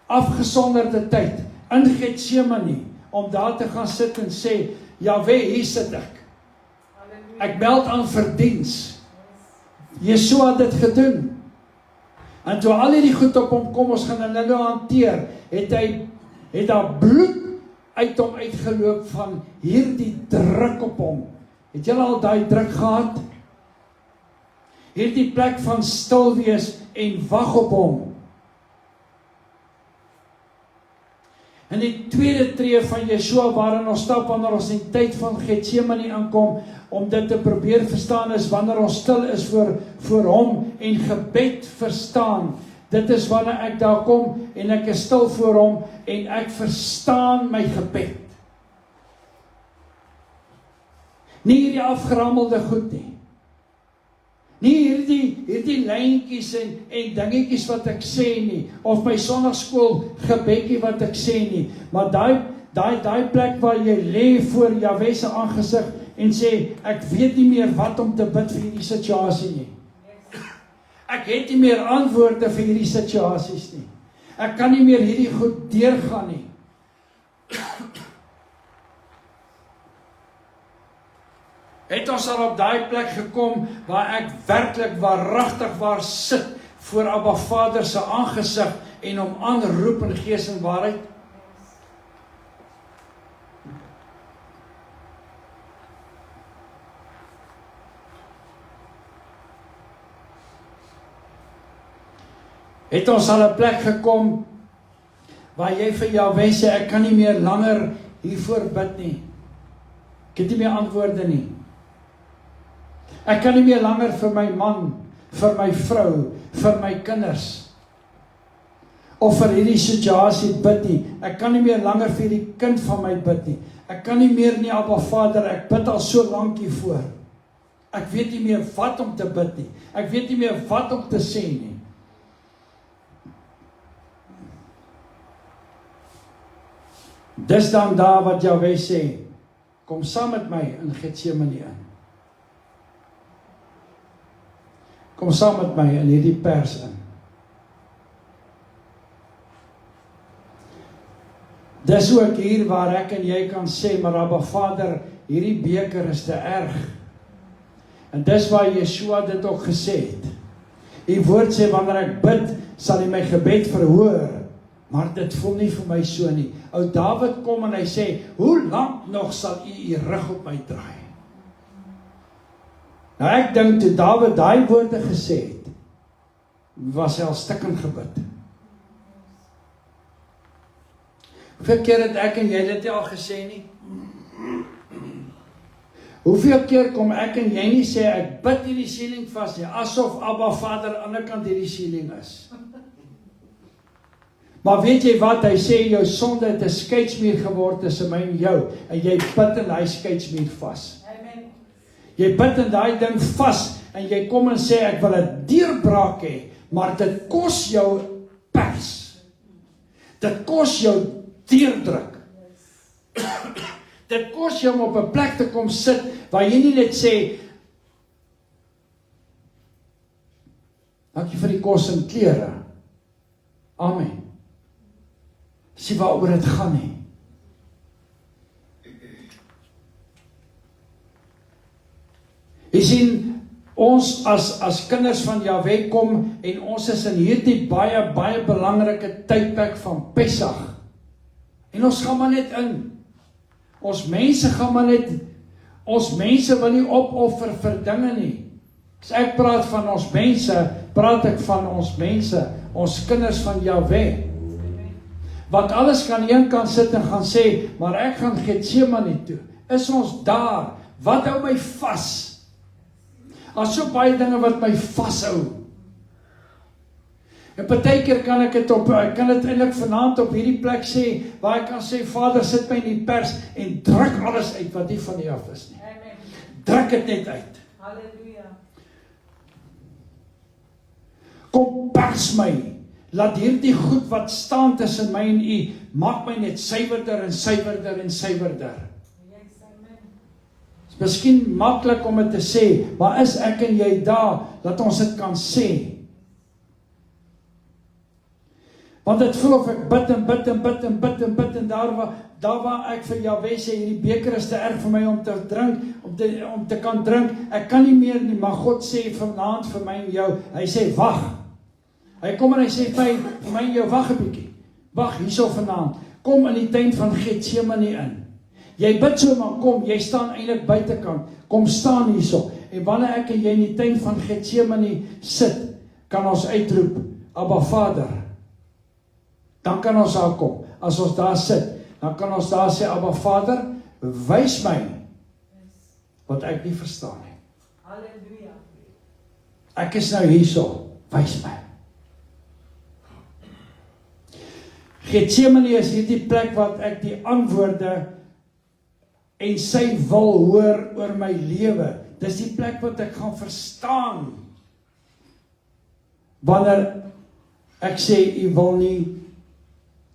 Afgesonderde tyd, in Getsemane, om daar te gaan sit en sê, Jahweh, hier sit ek. Ek meld aan vir diens. Yeshua het dit gedoen. En toe al die goed op hom kom, ons gaan hulle nou hanteer, het daar bloed uit hom uitgeloop van hierdie druk op hom. Het julle al daai druk gehad? Hierdie plek van stil wees en wag op hom. En die tweede tree van Yeshua waarin ons stap wanneer ons in die tyd van Getsemane aankom, om dit te probeer verstaan is wanneer ons stil is voor hom en gebed verstaan. Dit is wanneer ek daar kom en ek is stil voor hom en ek verstaan my gebed. Nie hierdie afgerammelde goed nie. Nie hierdie lyntjies en dingetjies wat ek sê nie, of my sonnaarskool gebedjie wat ek sê nie, maar daai plek waar jy lê voor Jahweh se aangesig en sê, ek weet nie meer wat om te bid vir hierdie situasie nie. Ek het nie meer antwoorde vir hierdie situasies nie. Ek kan nie meer hierdie goed deurgaan nie. Het ons al op daai plek gekom waar ek werklik waaragtig waar sit voor Abba Vader se aangesig en hom aanroep in gees en waarheid? Het ons al 'n plek gekom waar jy vir Jahweh sê, ek kan nie meer langer hiervoor bid nie. Ek het nie meer antwoorde nie. Ek kan nie meer langer vir my man, vir my vrou, vir my kinders, of vir hierdie situasie bid nie. Ek kan nie meer langer vir die kind van my bid nie. Ek kan nie meer nie, Abba Vader, ek bid al so lank hiervoor. Ek weet nie meer wat om te bid nie. Ek weet nie meer wat om te sê nie. Dis dan daar wat Jahweh sê, kom saam met my in Getsemane in. Kom saam met my in hierdie pers in. Dis ook hier waar ek en jy kan sê, maar Abba Vader, hierdie beker is te erg. En dis waar Yeshua dit ook gesê het. Die woord sê, wanneer ek bid, sal hy my gebed verhoor. Maar dit voel nie vir my so nie. Ou Dawid kom en hy sê, hoe lank nog sal u rug op my draai? Nou ek dink toe Dawid daai woorde gesê het, was hy al stikkend gebid. Hoeveel keer het ek en jy dit al gesê nie? Hoeveel keer kom ek en jy nie sê, ek bid hierdie siening vas nie, asof Abba Vader aan die ander kant hierdie siening is. Maar weet jy wat, hy sê, jou sonde het 'n skeidsmuur geword tussen my en jou, en jy bid in daai skeidsmuur vas. Jy bid in daai ding vas, en jy kom en sê, ek wil 'n deurbraak hê, maar dit kos jou pers. Dit kos jou deurdruk. Dit kos jou om op 'n plek te kom sit, waar jy nie net sê, Dankie vir die kos en klere. Amen. Sien waaroor dit gaan nie. Jy sien, ons as kinders van Jahwe kom en ons is in hierdie baie belangrike tydperk van Pessach. En ons gaan maar net in. Ons mense gaan maar net, ons mense wil nie opoffer vir dinge nie. As ek praat van ons mense, praat ek van ons mense, ons kinders van Jahwe. Wat alles kan een kan sit en gaan sê, maar ek gaan Getsemane toe. Is ons daar? Wat hou my vas? As so baie dinge wat my vashou. En partykeer kan ek dit eintlik vanaand op hierdie plek sê, waar ek kan sê, Vader, sit my in die pers en druk alles uit wat nie van U af is nie. Amen. Druk dit net uit. Halleluja. Kom pers my. Laat hierdie goed wat staan tussen my en U, maak my net suiwerder en suiwerder en suiwerder. Dit is miskien maklik om dit te sê, maar is ek en jy daar, dat ons dit kan sê. Want dit voel of ek bid en daar waar ek vir Jahwe sê, hierdie beker is te erg vir my om te drink, om te kan drink, ek kan nie meer nie, maar God sê vanaand vir my en jou, hy sê wag. Hy kom en hy sê vir my en jou, wag 'n bietjie, wag hierso vanaand, kom in die tuin van Getsemane in. Jy bid so, maar kom, jy staan eintlik buitekant, kom staan hierso, en wanneer ek en jy in die tuin van Getsemane sit, kan ons uitroep, Abba Vader. Dan kan ons daar kom, as ons daar sit, dan kan ons daar sê, Abba Vader, wys my, wat ek nie verstaan nie. Halleluja. Ek is nou hierso, wys my. Getsemane is hierdie plek wat ek die antwoorde en sy wil hoor oor my lewe. Dis die plek wat ek gaan verstaan. Wanneer ek sê, U wil nie,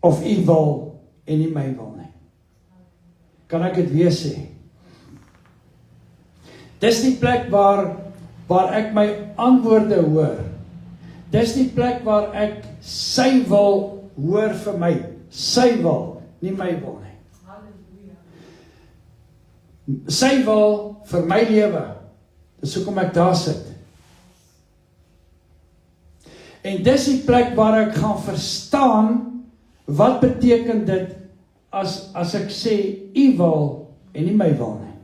of U wil en nie my wil nie. Kan ek dit weer sê? Dis die plek waar ek my antwoorde hoor. Dis die plek waar ek sy wil hoor vir my, sy wil, nie my wil nie. Sy wil vir my lewe, dis hoekom ek daar sit. En dis die plek waar ek gaan verstaan, wat beteken dit, as ek sê, U wil, en nie my wil nie.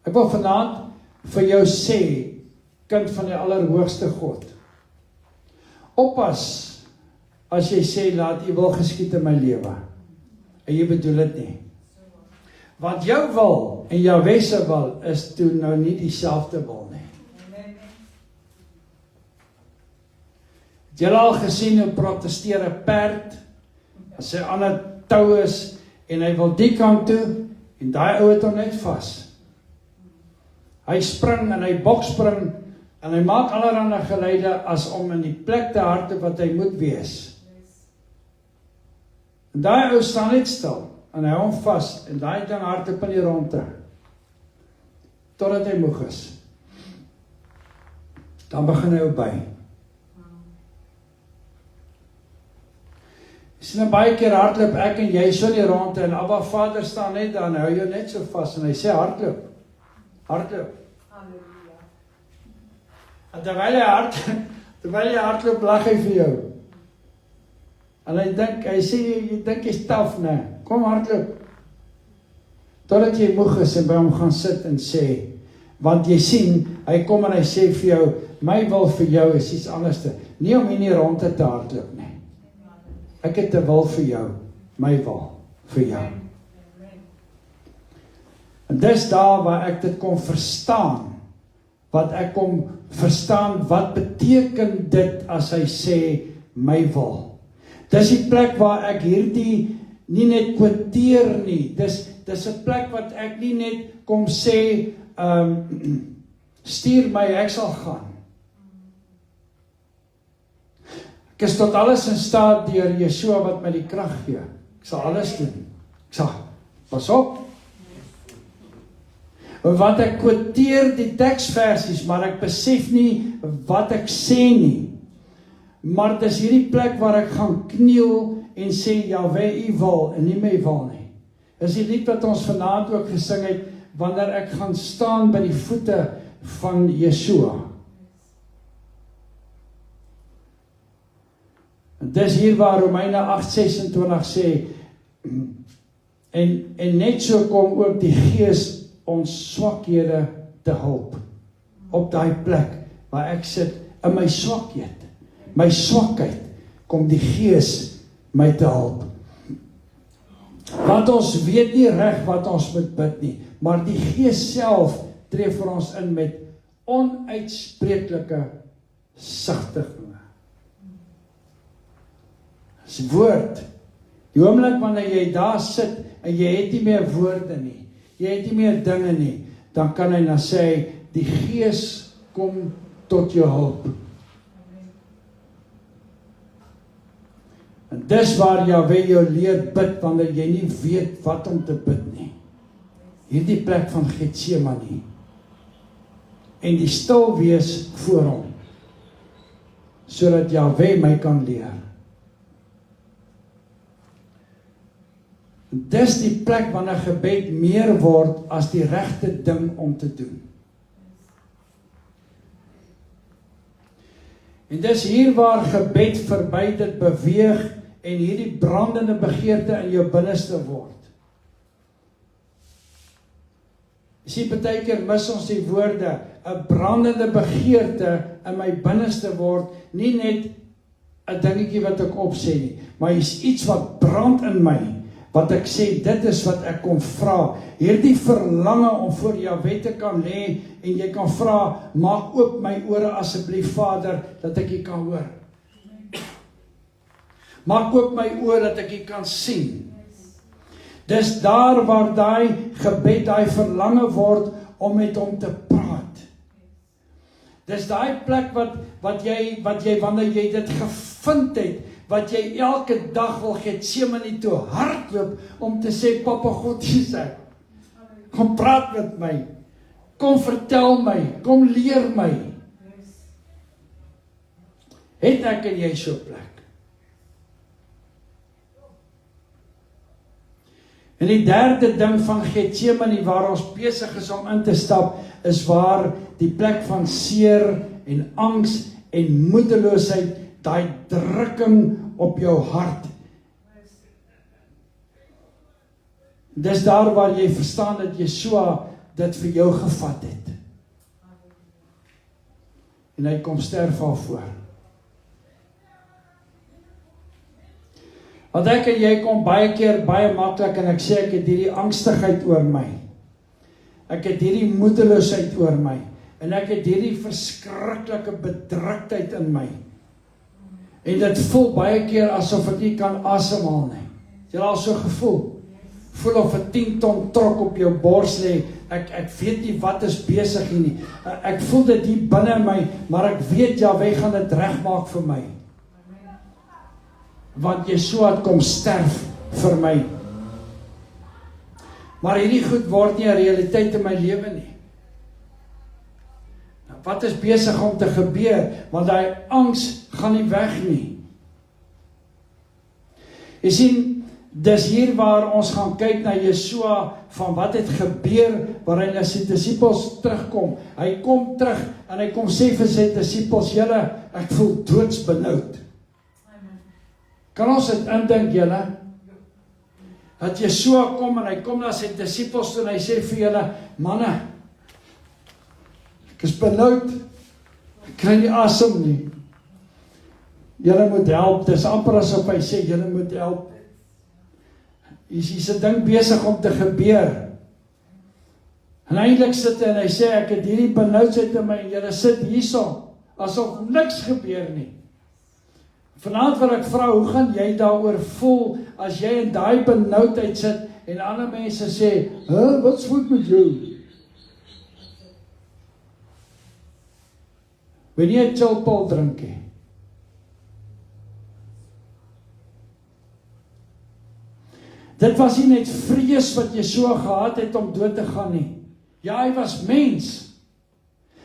Ek wil vanaand vir jou sê, kind van die Allerhoogste God, oppas, as jy sê, laat U wil geskied in my lewe, en jy bedoel dit nie. Want jou wil, en Jahwe se wil, is toe nou nie dieselfde wil nie. Het julle al gesien hoe protesteer 'n perd, as hy aan 'n tou is, en hy wil die kant toe, en daai ou het hom net vas. Hy spring, en hy bokspring, en hy maak allerhande geluide, as om in die plek te hardloop wat hy moet wees. En daai ou staan net stil, en hy hom vas, en daai ding hardloop in die ronde, totdat hy moeg is. Dan begin hy opby. Sien, baie keer hardloop ek en jy so in die ronde, en Abba Vader staan net daar, en hou jou net so vas, en hy sê hardloop, hardloop. Halleluja. En terwyl jy hardloop, lag hy vir jou. En hy sê, jy dink jy's taaf, nee, kom hardloop. Totdat jy moeg is, en by hom gaan sit en sê, want jy sien, hy kom en hy sê vir jou, my wil vir jou is iets anders, nie om in die ronde te hardloop nie. Ek het 'n wil vir jou, my wil vir jou. En dis daar waar ek dit kon verstaan, wat beteken dit as hy sê, my wil. Dis die plek waar ek hierdie nie net kwoteer nie, dis 'n plek wat ek nie net kom sê, stuur my, ek sal gaan. Ek is tot alles in staat deur Yeshua wat my die krag gee. Ek sal alles doen. Ek sal, pas op. Want ek quoteer die teksversies, maar ek besef nie wat ek sê nie. Maar dis hierdie plek waar ek gaan kniel en sê, Jahweh, U wil en nie my wil nie. Dis die lied wat ons vanaand ook gesing het, wanneer ek gaan staan by die voete van Yeshua. En dis hier waar Romeine 8:26 sê, en net so kom ook die Gees ons swakhede te hulp. Op daai plek waar ek sit in my swakheid, kom die Gees my te help. Want ons weet nie reg wat ons moet bid nie, maar die Gees self tree vir ons in met onuitspreeklike sagtiging. Dis woord. Die oomblik wanneer jy daar sit en jy het nie meer woorde nie, jy het nie meer dinge nie, dan kan hy nou sê, die Gees kom tot jou hulp. En dis waar Jahweh jou leer bid, wanneer jy nie weet wat om te bid nie. Hierdie plek van Getsemane. En die stil wees voor hom, sodat Jahweh my kan leer. Dis die plek wanneer gebed meer word as die regte ding om te doen. En dis hier waar gebed verby dit beweeg en hierdie brandende begeerte in jou binneste word. Jy sien, partykeer mis ons die woorde, 'n brandende begeerte in my binneste word, nie net 'n dingetjie wat ek opsê nie, maar is iets wat brand in my, wat ek sê, dit is wat ek kom vra. Hierdie verlange om voor Jahweh te kan lê, en jy kan vra, maak oop my ore asseblief, Vader, dat ek U kan hoor. Maak oop my oor dat ek U kan sien. Dis daar waar daai gebed, daai verlange word om met hom te praat. Dis daai plek wat jy wanneer jy dit gevind het, wat jy elke dag wil Getsemane toe hardloop om te sê, Papa God Jesus, kom praat met my, kom vertel my, kom leer my. Het ek en jy so plek? En die derde ding van Getsemane waar ons besig is om in te stap, is waar die plek van seer en angs en moedeloosheid, daai drukking op jou hart. Dis daar waar jy verstaan dat Yeshua dit vir jou gevat het. En hy kom sterf al voor. Want ek en jy kom baie keer baie maklik en ek sê ek het hierdie angstigheid oor my. Ek het hierdie moedeloosheid oor my. En ek het hierdie verskriklike bedruktheid in my. En dit voel baie keer asof ek nie kan asemhaal nie. Jy al so gevoel. Voel of 'n 10 ton trok op jou bors lê. Ek weet nie wat is besig hier nie. Ek voel dit hier binne in my, maar ek weet Jahweh gaan dit regmaak vir my. Want Yeshua het kom sterf vir my. Maar hierdie goed word nie 'n realiteit in my lewe nie. Nou, wat is besig om te gebeur? Want daai angs gaan nie weg nie. Jy sien, dis hier waar ons gaan kyk na Yeshua, van wat het gebeur, waar hy na sy disippels terugkom. Hy kom terug, en hy kom sê vir sy disippels, julle, ek voel doodsbenoud. Kan ons dit indink, julle? Dat Yeshua kom, en hy kom na sy disippels toe, en hy sê vir julle, manne, ek is benoud, ek kry nie asem nie. Julle moet help, dis amper asof hy sê, julle moet help. Is 'n ding besig om te gebeur. En eintlik sit hy en hy sê, ek het hierdie benoudheid in my, en julle sit hierso, asof niks gebeur nie. Vanaand wil ek vra, hoe gaan jy daaroor voel, as jy in daai benoudheid sit, en ander mense sê, wat's fout met jou? Wil jy 'n chillpil drink hê? Dit was nie net vrees wat Yeshua gehad het om dood te gaan nie. Ja, hy was mens.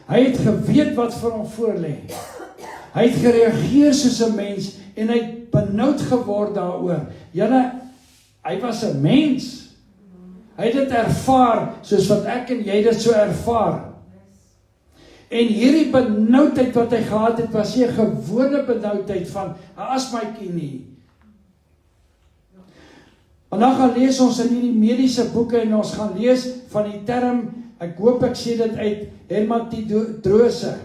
Hy het geweet wat vir hom voorlê. Hy het gereageer soos 'n mens en hy het benoud geword daaroor. Julle, hy was 'n mens. Hy het dit ervaar soos wat ek en jy dit so ervaar. En hierdie benoudheid wat hy gehad het, was nie 'n gewone benoudheid van 'n asmaatjie nie. Vandag gaan lees ons in hierdie mediese boeke en ons gaan lees van die term, ek hoop ek sê dit uit, hermatidose.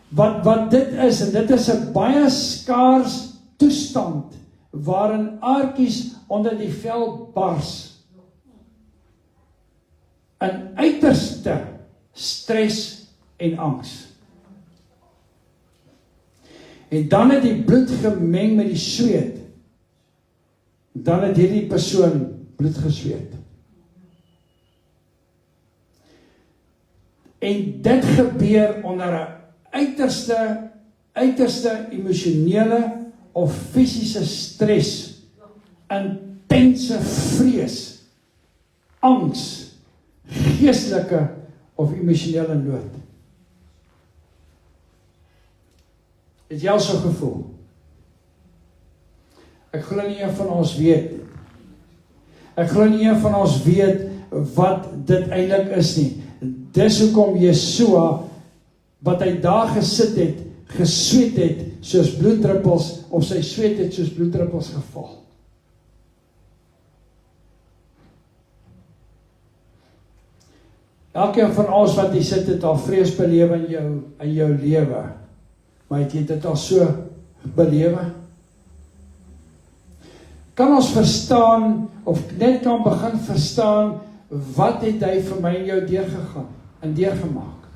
Wat dit is, en dit is 'n baie skaars toestand waarin aartjies onder die vel bars. 'n uiterste stres en angs. En dan het die bloed gemeng met die sweet. Dan het hierdie persoon bloed gesweet. En dit gebeur onder 'n uiterste emosionele of fisiese stres, intense vrees, angs, geestelike of emosionele nood. Het jy al so gevoel? Ek glo nie een van ons weet. Ek glo nie een van ons weet wat dit eintlik is nie. Dis hoekom Jesua, wat hy daar gesit het, gesweet het, soos bloeddruppels, of sy sweet het soos bloeddruppels geval. Elkeen van ons wat hier sit, het al vrees belewe in jou lewe. Maar het jy dit al so belewe? Kan ons verstaan, of net kan begin verstaan, wat het hy vir my en jou deurgegaan, en deurgemaak?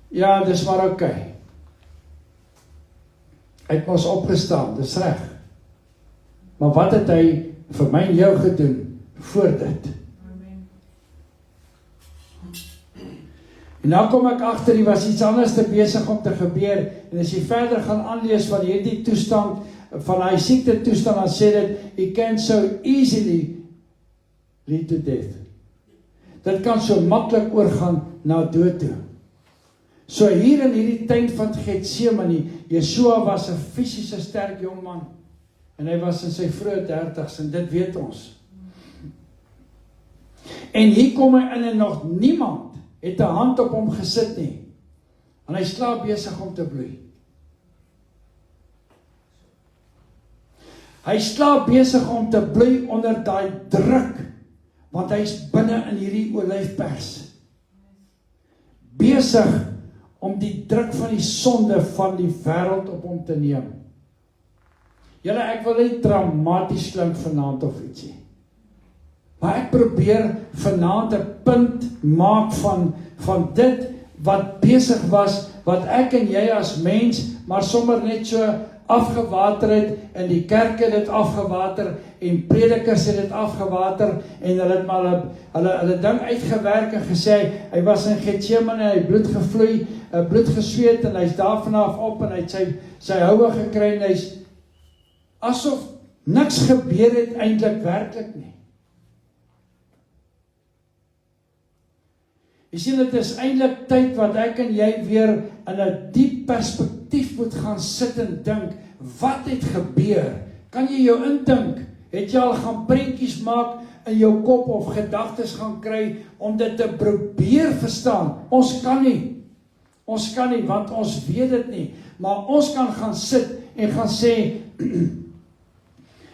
Ja, dis maar oké. Hy het ons opgestaan, dis reg. Maar wat het hy vir my en jou gedoen, voor dit? En nou kom ek agter, die was iets anders te besig om te gebeur, en as jy verder gaan aanlees van hierdie toestand, van hy siekte toestand, dan sê dit, he can so easily lead to death. Dit kan so maklik oorgaan na dood toe. So hier in hierdie tuin van Getsemane, Jesua was 'n fisiese sterk jong man, en hy was in sy vroeë 30's, en dit weet ons. En hier kom hy in en nog niemand het 'n hand op hom gesit nie. En hy slaap besig om te bloei. Hy slaap besig om te bloei onder daai druk, want hy is binne in hierdie olyfpers. Besig om die druk van die sonde van die wêreld op hom te neem. Julle, ek wil nie dramaties klink vanaand of ietsie. Maar ek probeer vanaand 'n punt maak van dit wat besig was, wat ek en jy as mens, maar sommer net so afgewater het, en die kerk het dit afgewater, en predikers het dit afgewater, en hulle het maar hulle ding uitgewerk en gesê, hy was in Getsemane, hy het bloed gevloei, bloed gesweet, en hy's daar vanaf op, en hy het sy houe gekry, en hy's asof niks gebeur het eintlik werklik nie. Jy sien, dit is eintlik tyd wat ek en jy weer in 'n diep perspektief moet gaan sit en dink, wat het gebeur? Kan jy jou indink? Het jy al gaan prentjies maak in jou kop of gedagtes gaan kry om dit te probeer verstaan? Ons kan nie, want ons weet dit nie, maar ons kan gaan sit en gaan sê,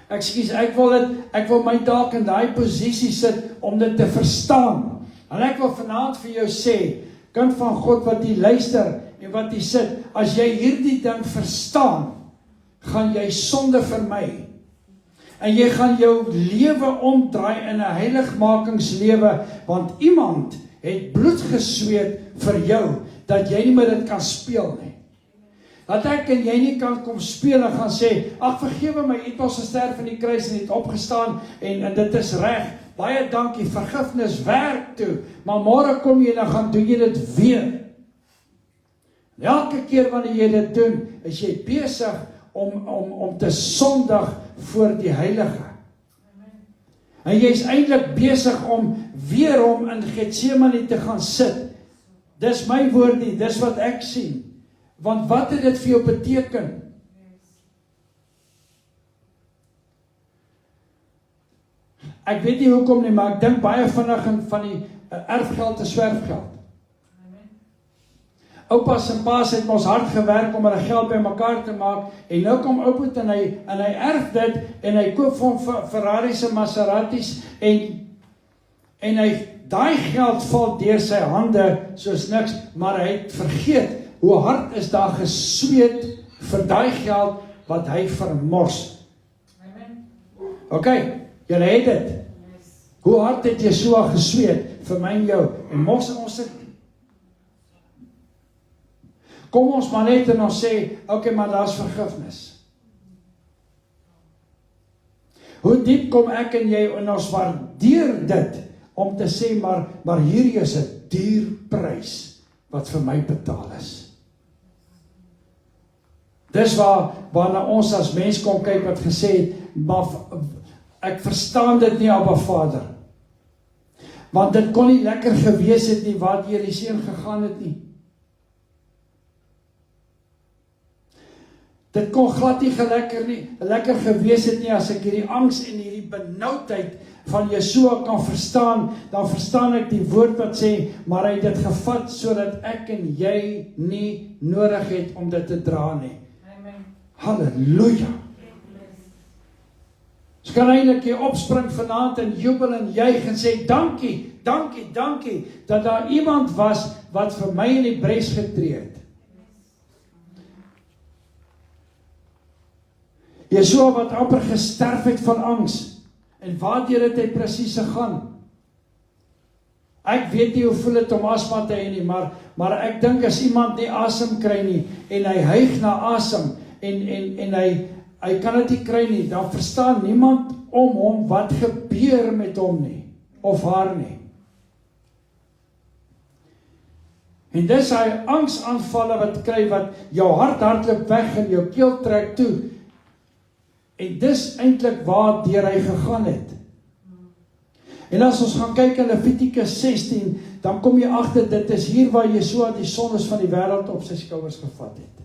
ek wil my dalk in daai posisie sit om dit te verstaan. En ek wil vanaand vir jou sê, kind van God wat jy luister en wat jy sit, as jy hierdie ding verstaan, gaan jy sonde vermy. En jy gaan jou lewe omdraai in 'n heiligmakingslewe, want iemand het bloed gesweet vir jou, dat jy nie meer dit kan speel nie. Dat ek en jy nie kan kom speel en gaan sê, ag vergewe my, het ons gesterf in die kruis en het opgestaan, en dit is reg. Baie dankie, vergifnis werk toe, maar môre kom jy en dan gaan doen jy dit weer. En elke keer wanneer jy dit doen, is jy besig om te sondig voor die Heilige. En jy is eintlik besig om weer om in Getsemane te gaan sit. Dis my woord nie, dis wat ek sien. Want wat het dit vir jou beteken? Ek weet nie hoekom nie, maar ek dink baie vinnig van die erfgeld te swerfgeld. Oupas en paas het ons hard gewerk om hulle geld by mekaar te maak, en nou kom oupa en hy erf dit, en hy koop vir hom Ferraris en Maseratis, en daai geld val deur sy hande soos niks, maar hy het vergeet, hoe hard is daar gesweet vir daai geld wat hy vermors. Ok, julle het dit. Hoe hard het Yeshua gesweet vir my en jou, en mors ons dit. Kom ons maar net en ons sê, ok, maar daar is vergifnis. Hoe diep kom ek en jy, en ons waardeer dit, om te sê, maar hier is 'n duur prys, wat vir my betaal is. Dis waarna ons as mens kom kyk, wat gesê het, maar ek verstaan dit nie, Abba Vader. Want dit kon nie lekker gewees het nie, waar die seun gegaan het nie. Dit kon glad nie lekker gewees het nie, as ek hierdie angs en hierdie benoudheid van Yeshua kan verstaan, dan verstaan ek die woord wat sê, maar hy het dit gevat, sodat ek en jy nie nodig het om dit te dra nie. Amen. Halleluja! So kan eintlik jy opspring vanaand en jubel en juig en sê, dankie, dankie, dankie, dat daar iemand was, wat vir my in die bres getree het. Yeshua wat amper gesterf het van angs, en waardeur het hy presies gegaan? Ek weet nie hoe voel het om asma te hê nie, maar ek dink as iemand nie asem kry nie, en hy hyg na asem, en hy kan dit nie kry nie, dan verstaan niemand om hom wat gebeur met hom nie, of haar nie. En dis hy angsaanvalle wat kry, wat jou hart hardloop weg en jou keel trek toe, en dis eintlik waar deur hy gegaan het. En as ons gaan kyk in Levitikus 16, dan kom jy agter, dit is hier waar Yeshua die sondes van die wêreld op sy skouers gevat het.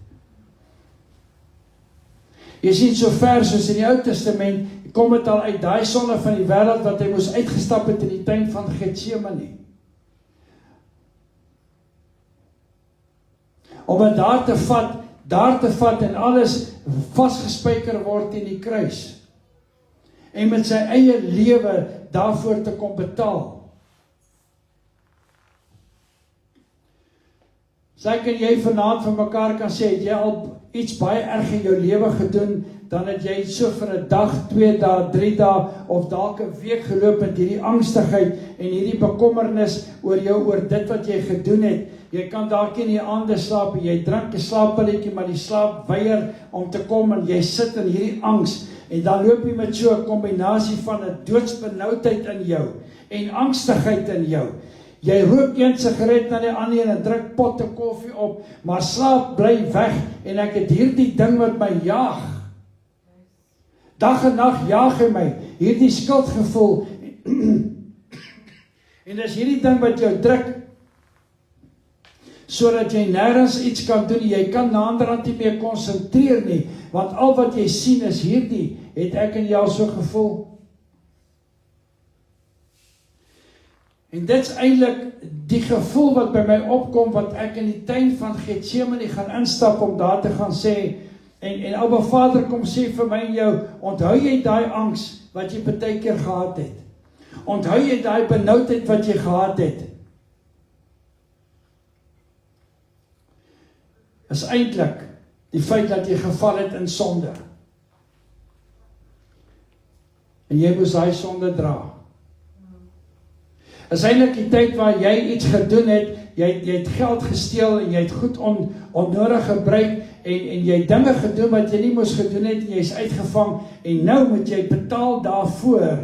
Jy sien, so ver soos in die Ou Testament, kom het al uit daai sonde van die wêreld, wat hy moes uitgestap het in die tuin van Getsemane. Om het daar te vat en alles vasgespijker word in die kruis. En met sy eie lewe daarvoor te kom betaal. So ek en jy vanaand van mekaar kan sê, het jy al iets baie erg in jou lewe gedoen, dan het jy so vir 'n dag, 2 dae, 3 dae, of dalk 'n week geloop met hierdie angstigheid en hierdie bekommernis oor dit wat jy gedoen het. Jy kan dalk nie in die aande slaap, jy drink 'n slaappilletjie, maar die slaap weier om te kom, en jy sit in hierdie angs, en dan loop jy met so 'n kombinasie van 'n doodsbenoudheid in jou, en angstigheid in jou. Jy rook een sigaret na die ander en drink potte koffie op, maar slaap bly weg, en ek het hierdie ding wat my jaag. Dag en nag jaag hy my, hierdie skuldgevoel, en dis hierdie ding wat jou druk, sodat jy nêrens iets kan doen, jy kan naderhand nie meer konsentreer nie, want al wat jy sien is hierdie, het ek en jy al so gevoel. En dit is eintlik die gevoel wat by my opkom, wat ek in die tuin van Getsemane gaan instap, om daar te gaan sê, en Abba Vader kom sê vir my en jou, onthou jy daai angs, wat jy baie keer gehad het? Onthou jy daai benoudheid wat jy gehad het? Is eintlik die feit dat jy geval het in sonde. En jy moes daai sonde dra. Is eintlik die tyd waar jy iets gedoen het, jy het geld gesteel, en jy het goed onnodig gebruik, en jy het dinge gedoen wat jy nie moes gedoen het, en jy is uitgevang, en nou moet jy betaal daarvoor.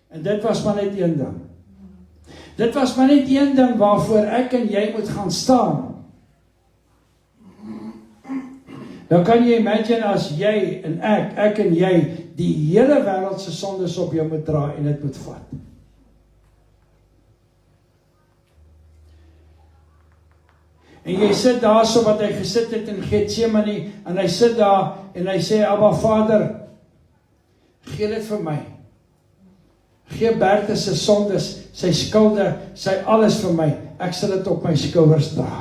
En dit was maar net een ding. Dit was maar net een ding waarvoor ek en jy moet gaan staan. Nou kan jy imagine as jy en ek en jy, die hele wêreld se sondes op jou moet dra en dit moet vat. En jy sit daar so wat hy gesit het in Getsemane, en hy sit daar, en hy sê, Abba Vader, gee dit vir my. Gee Bertha se sondes, sy skulde, sy alles vir my. Ek sal dit op my skouers dra.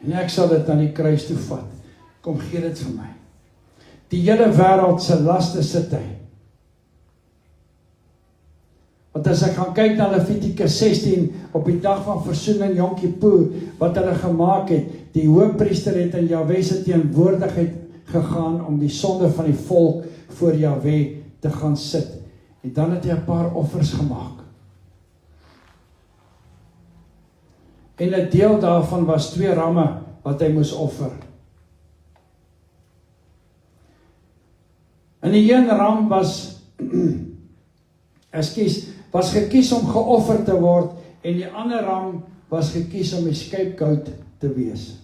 En ek sal dit aan die kruis toe vat. Kom, gee dit vir my. Die hele wêreld se laste sit hy. Want as ek gaan kyk na Levitikus 16, op die dag van versoening Yom Kippur, wat hulle gemaak het, die hoofpriester het in Jahwe se teenwoordigheid gegaan, om die sonde van die volk voor Jahwe te gaan sit. En dan het hy 'n paar offers gemaak. En 'n deel daarvan was 2 ramme, wat hy moes offer. En die een ram was, was gekies om geoffer te word, en die ander ram was gekies om die scapegoat te wees.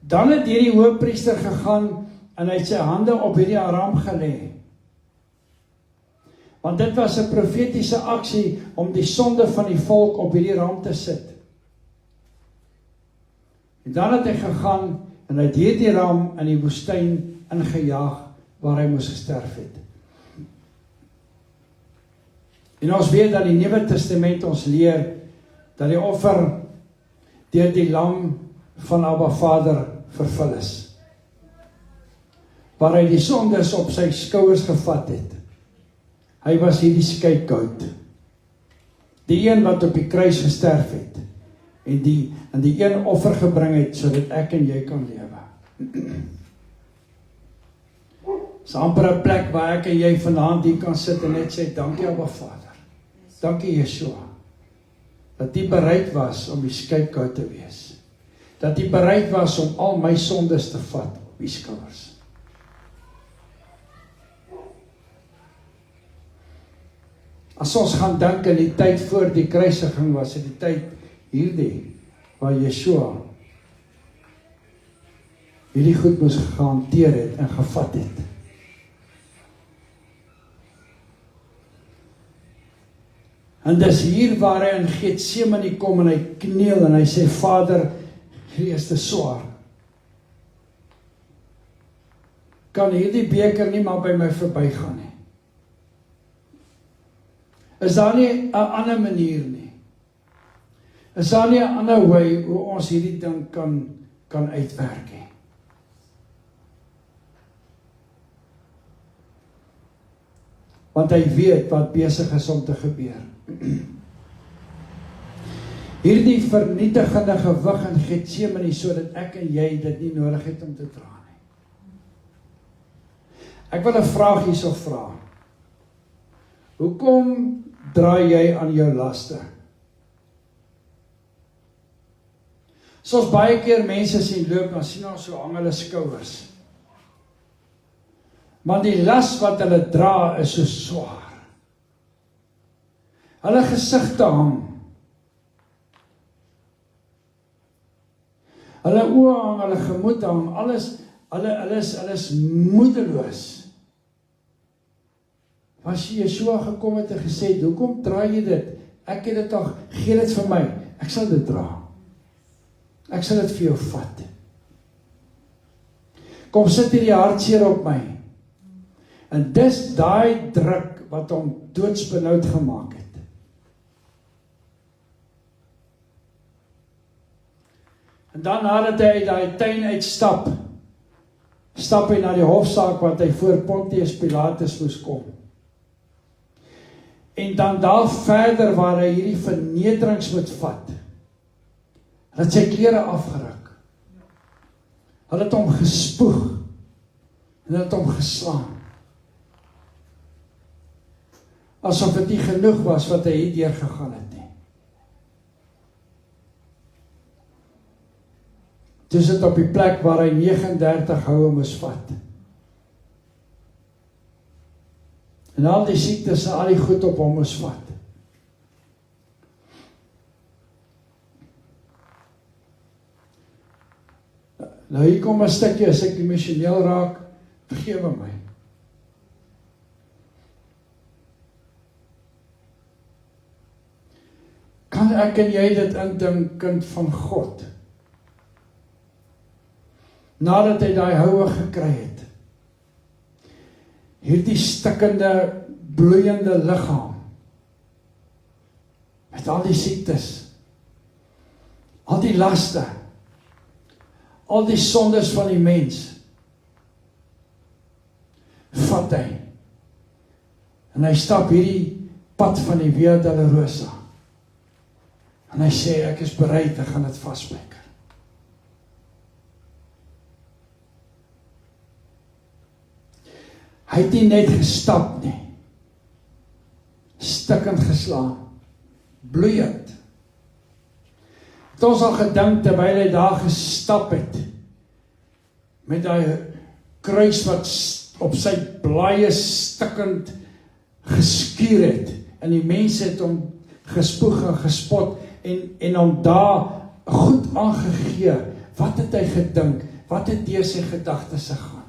Dan het hierdie hoofpriester gegaan, en hy het sy hande op hierdie ram gelê. Want dit was 'n profetiese aksie, om die sonde van die volk op hierdie ram te sit. En dan het hy gegaan, en hy het hierdie ram in die woestyn ingejaag, waar hy moes gesterf het. En ons weet dat die Nuwe Testament ons leer, dat die offer deur die lam van Abba Vader vervul is. Waar hy die sondes op sy skouers gevat het. Hy was hierdie scapegoat. Die een wat op die kruis gesterf het. En die een offer gebring het, sodat ek en jy kan lewe. Dis amper 'n plek waar ek en jy vanaand hier kan sit en net sê, dankie Abba Vader. Dankie Yeshua. Dat U bereid was om die scapegoat te wees. Dat U bereid was om al my sondes te vat op die skouers. As ons gaan dink in die tyd voor die kruisiging, was dit die tyd hierdie, waar Yeshua hierdie goed moes gehanteer het en gevat het. En dis hier waar hy in Getsemane kom en hy kniel en hy sê, Vader, hierdie is te swaar. Kan hierdie beker nie maar by my verbygaan nie. Is daar nie 'n ander manier nie? Is daar nie 'n ander way hoe ons hierdie ding kan uitwerk nie? Want hy weet wat besig is om te gebeur. Hierdie vernietigende gewig in Getsemane, sodat ek en jy dit nie nodig het om te dra nie. Ek wil 'n vraag hierso vra. Hoekom draai jy aan jou laste? Soos baie keer mense sien loop, dan sien ons so hang hulle skouers. Maar die las wat hulle dra is so swaar. Hulle gesigte hang. Hulle oë hang, hulle gemoed hang, hulle is moedeloos. As Yeshua gekom het en gesê, hoekom draai jy dit? Ek het dit al, gee dit vir my, ek sal dit dra. Ek sal dit vir jou vat. Kom sit hier die hartseer op my. En dis daai druk wat hom doodsbenoud gemaak het. En dan nadat hy uit daai tuin uitstap, stap hy na die hofsaak wat hy voor Pontius Pilatus moes kom. En dan daar verder waar hy hierdie vernederings moet vat. Hulle het sy klere afgeruk. Hulle het hom gespoeg. En hulle het hom geslaan. Asof dit nie genoeg was wat hy hier deurgegaan het nie. Toe sit op die plek waar hy 39 houe moes vat. En al die siektes en al die goed op hom moes vat. Nou hier kom 'n stukkie, as ek emosioneel raak, vergewe my. Kan ek en jy dit indink, kind van God? Nadat hy daai houe gekry het, hierdie stikkende, bloeiende liggaam, met al die siektes, al die laste, al die sondes van die mens, vat hy, en hy stap hierdie pad van die Via Dolorosa, en hy sê, ek is bereid, ek gaan dit vasspijker. Hy het nie net gestap nie, stikkend geslaan, bloeiend. Het ons al gedink, terwyl hy daar gestap het, met die kruis wat op sy blaaie stikkend geskuur het, en die mense het hom gespoeg en gespot, en hom daar goed aangegee, wat het hy gedink, wat het deur sy gedagtes gegaan?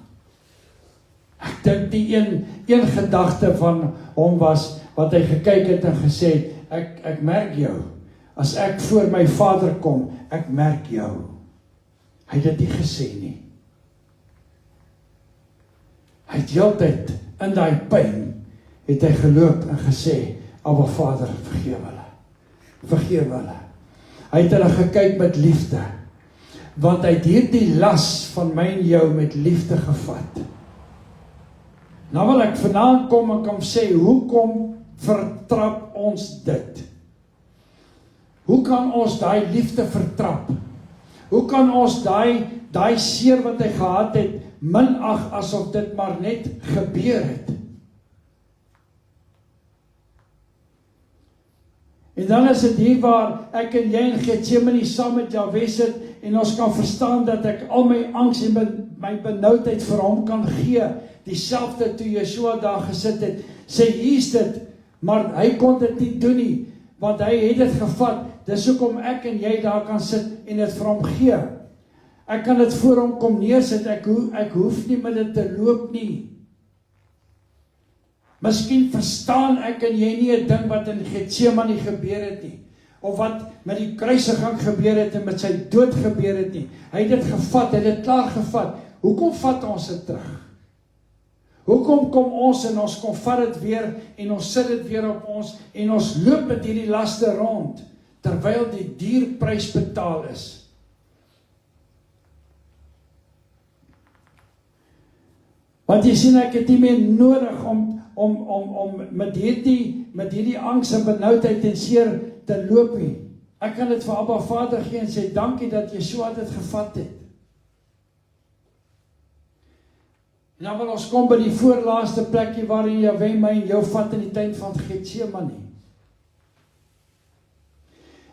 Ek dink die een gedagte van hom was, wat hy gekyk het en gesê, ek merk jou, as ek voor my Vader kom, ek merk jou. Hy het dit nie gesê nie. Hy het heeltyd in daai pyn, het hy geloop en gesê, Abba Vader, vergewe hulle. Vergewe hulle. Hy het hulle gekyk met liefde, want hy het hierdie las van my en jou met liefde gevat. Nou wil ek vanaand kom en kan sê, hoekom vertrap ons dit? Hoe kan ons daai liefde vertrap? Hoe kan ons daai seer wat hy gehad het, minag asof dit maar net gebeur het? En dan is dit hier waar ek en jy in Getsemane saam met Jahwe sit, en ons kan verstaan dat ek al my angs en my benoudheid vir hom kan gee. Dieselfde toe Yeshua daar gesit het, sê hier's dit, maar hy kon dit nie doen nie, want hy het dit gevat. Dis hoekom ek en jy daar kan sit en dit vir hom gee. Ek kan dit voor hom kom neersit, ek hoef nie met dit te loop nie. Miskien verstaan ek en jy nie 'n ding wat in Getsemane gebeur het nie, of wat met die kruisiging gebeur het en met sy dood gebeur het nie. Hy het dit gevat, hy het dit klaar gevat. Hoekom vat ons dit terug? Hoekom kom ons en ons kom vat dit weer en ons sit dit weer op ons en ons loop met hierdie laste rond, terwyl die dierprys betaal is? Want jy sien, ek het nie meer nodig om met hierdie angs en benoudheid en seer te loop nie. Ek kan dit vir Abba Vader gee en sê, dankie dat Yeshua dit gevat het. En dan wil ons kom by die voorlaaste plekkie waarin Jahwe my en jou vat in die tuin van Getsemane.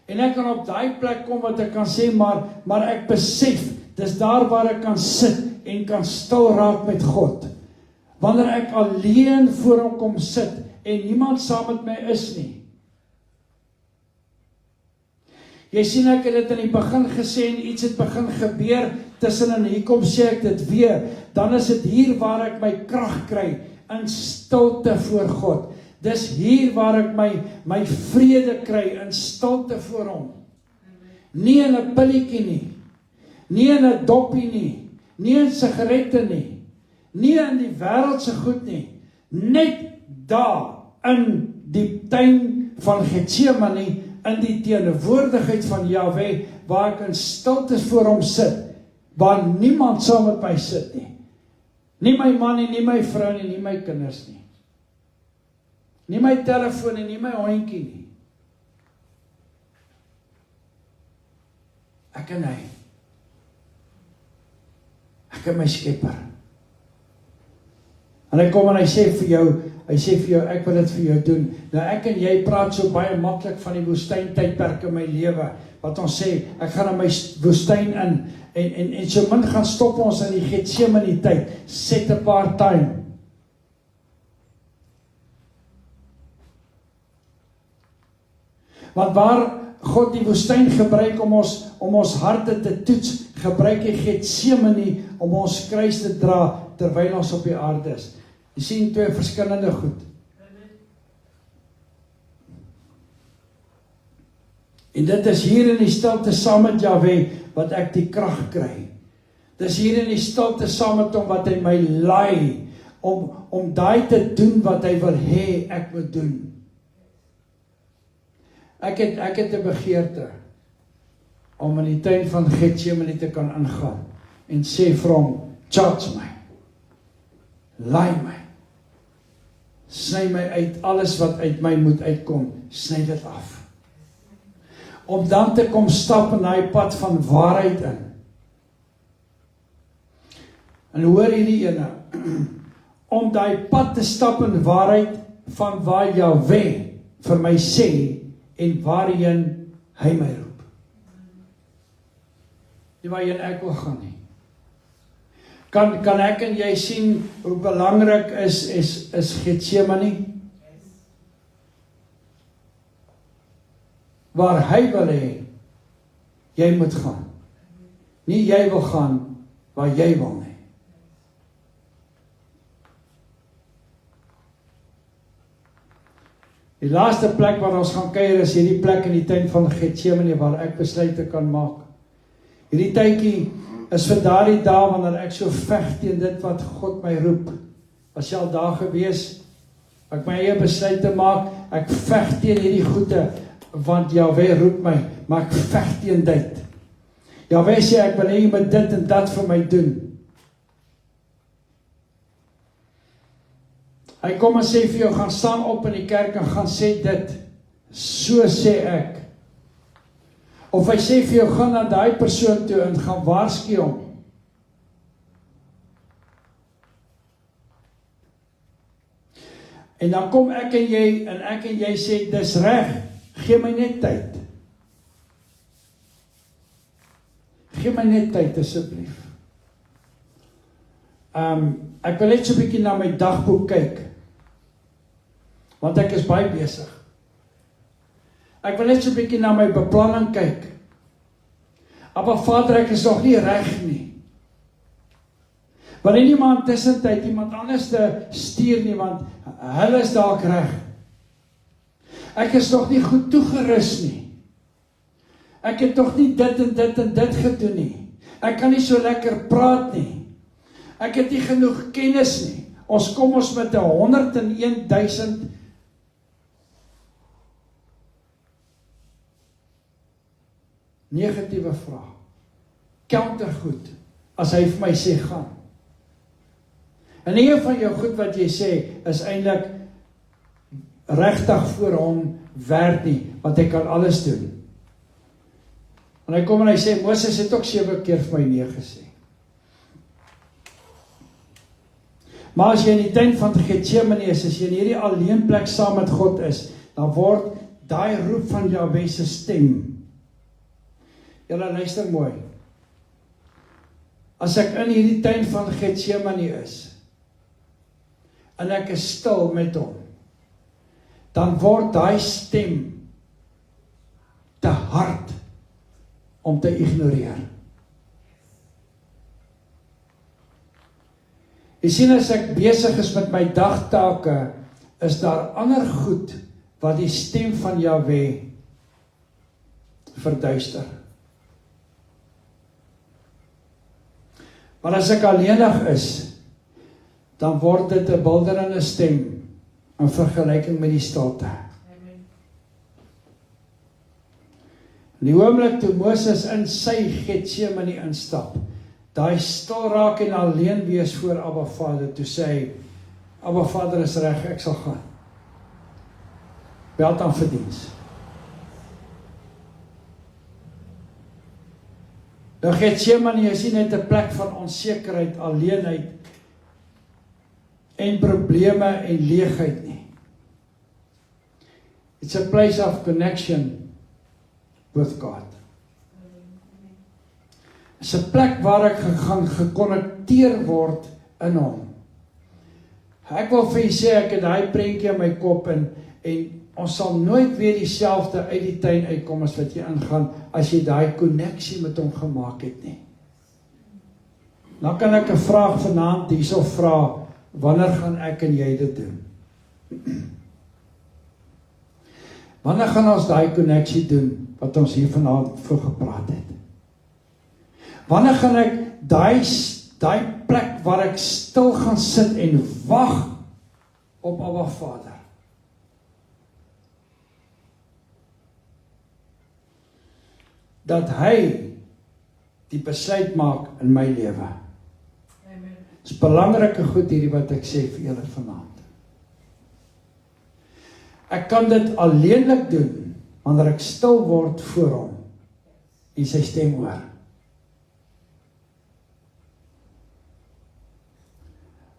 En ek kan op daai plek kom wat ek kan sê, maar ek besef, dis daar waar ek kan sit en kan stil raak met God. Wanneer ek alleen voor hom kom sit en niemand saam met my is nie. Jy sien, ek het dit in die begin gesê en iets het begin gebeur tussenin, hier kom sê ek dit weer, dan is dit hier waar ek my krag kry, in stilte voor God. Dis hier waar ek my vrede kry, in stilte voor hom. Nie in 'n pilletjie nie, nie in 'n doppie nie in sigarette nie in die wêreldse goed nie, net daar in die tuin van Getsemane, in die teenwoordigheid van Jahwe, waar ek in stilte voor hom sit, waar niemand saam met my sit nie. Nie my man nie, nie my vrou nie, nie my kinders nie. Nie my telefoon nie, nie my hondjie nie. Ek en hy. Ek en my Skepper. En hy kom en hy sê vir jou, ek wil dit vir jou doen. Nou ek en jy praat so baie maklik van die woestyntydperk in my lewe, wat ons sê, ek gaan in my woestyn in, en so min gaan stop ons in die Getsemane tyd, set apart time. Want waar God die woestyn gebruik om ons harte te toets, gebruik hy Getsemane om ons kruis te dra terwyl ons op die aarde is. Jy sien twee verskillende goed. En dit is hier in die stilte saam met Jahwe wat ek die krag kry. Dis hier in die stilte saam met hom wat hy my lei om daai te doen wat hy wil hê ek moet doen. Ek het 'n begeerte om in die tuin van Getsemane te kan ingaan en sê vir hom, charge my, lei my, sny my uit, alles wat uit my moet uitkom, sny dit af. Om dan te kom stap in daai pad van waarheid in. En hoor hierdie ene, om daai pad te stap in waarheid van waar Jahwe vir my sê en waarheen hy my roep. Nie waarheen ek wil gaan nie. Kan ek en jy sien hoe belangrik is Getsemane? Waar hy wil hê, jy moet gaan. Nie jy wil gaan waar jy wil nie. Die laaste plek waar ons gaan kuier is hierdie plek in die tuin van Getsemane waar ek besluite kan maak. Hierdie tydjie is vir daardie dae wanneer ek so veg teen dit wat God my roep. Was jy al daar gewees? Ek my eie besluite maak, ek veg teen hierdie goede, want Jahwe roep my, maar ek veg teen dit. Jahwe sê ek wil hê jy moet dit en dat vir my doen. Hy kom en sê vir jou, gaan staan op in die kerk en gaan sê dit. So sê ek. Of hy sê vir jou, gaan na daai persoon toe en gaan waarsku hom. En dan kom ek en jy sê, dis reg, gee my net tyd. Gee my net tyd, asseblief. Ek wil net so 'n bietjie na my dagboek kyk, want ek is baie besig. Ek wil net so 'n bietjie na my beplanning kyk. Maar Vader, ek is nog nie reg nie. Wanneer iemand tussentyd iemand anders te stuur nie, want hulle is dalk reg. Ek is nog nie goed toegerus nie. Ek het nog nie dit en dit en dit gedoen nie. Ek kan nie so lekker praat nie. Ek het nie genoeg kennis nie. Ons kom met 101.000 negatiewe vrae. Countergoed, as hy vir my sê, gaan. En een van jou goed wat jy sê, is eintlik regtig voor hom werd nie, want hy kan alles doen. En hy kom en hy sê, Moses het ook 7 keer vir my nee gesê. Maar as jy in die tuin van Getsemane is, as jy in hierdie alleenplek saam met God is, dan word daai roep van Jahwe se stem. Julle luister mooi. As ek in hierdie tuin van Getsemane is, en ek is stil met hom, dan word daai stem te hard om te ignoreer. Jy sien, as ek besig is met my dagtake, is daar ander goed wat die stem van Jahwe verduister. Maar as ek alleenig is, dan word dit 'n bulderende stem in vergelyking met die stilte. In die oomblik toe Moses in sy Getsemane instap, daai stil raak en alleen wees voor Abba Vader, toe sê hy, Abba Vader is reg, ek sal gaan. Bel dan vir diens. Nou Getsemane is nie net 'n plek van onsekerheid, alleenheid en probleme en leegheid nie. It's a place of connection with God. It's 'n plek waar ek gaan gekonnekteer word in hom. Ek wil vir julle sê, ek het daai prentjie in my kop en ons sal nooit weer dieselfde uit die tuin uitkom as wat jy ingaan, as jy daai konneksie met hom gemaak het nie. Dan kan ek 'n vraag vanaand hierso vra, wanneer gaan ek en jy dit doen? Wanneer gaan ons daai koneksie doen, wat ons hier vanaand voor gepraat het? Wanneer gaan ek daai plek waar ek stil gaan sit en wag op Abba Vader? Dat hy die besluit maak in my lewe. Dit is belangrike goed hierdie wat ek sê vir julle vanaand. Ek kan dit alleenlik doen, wanneer ek stil word voor hom en sy stem hoor.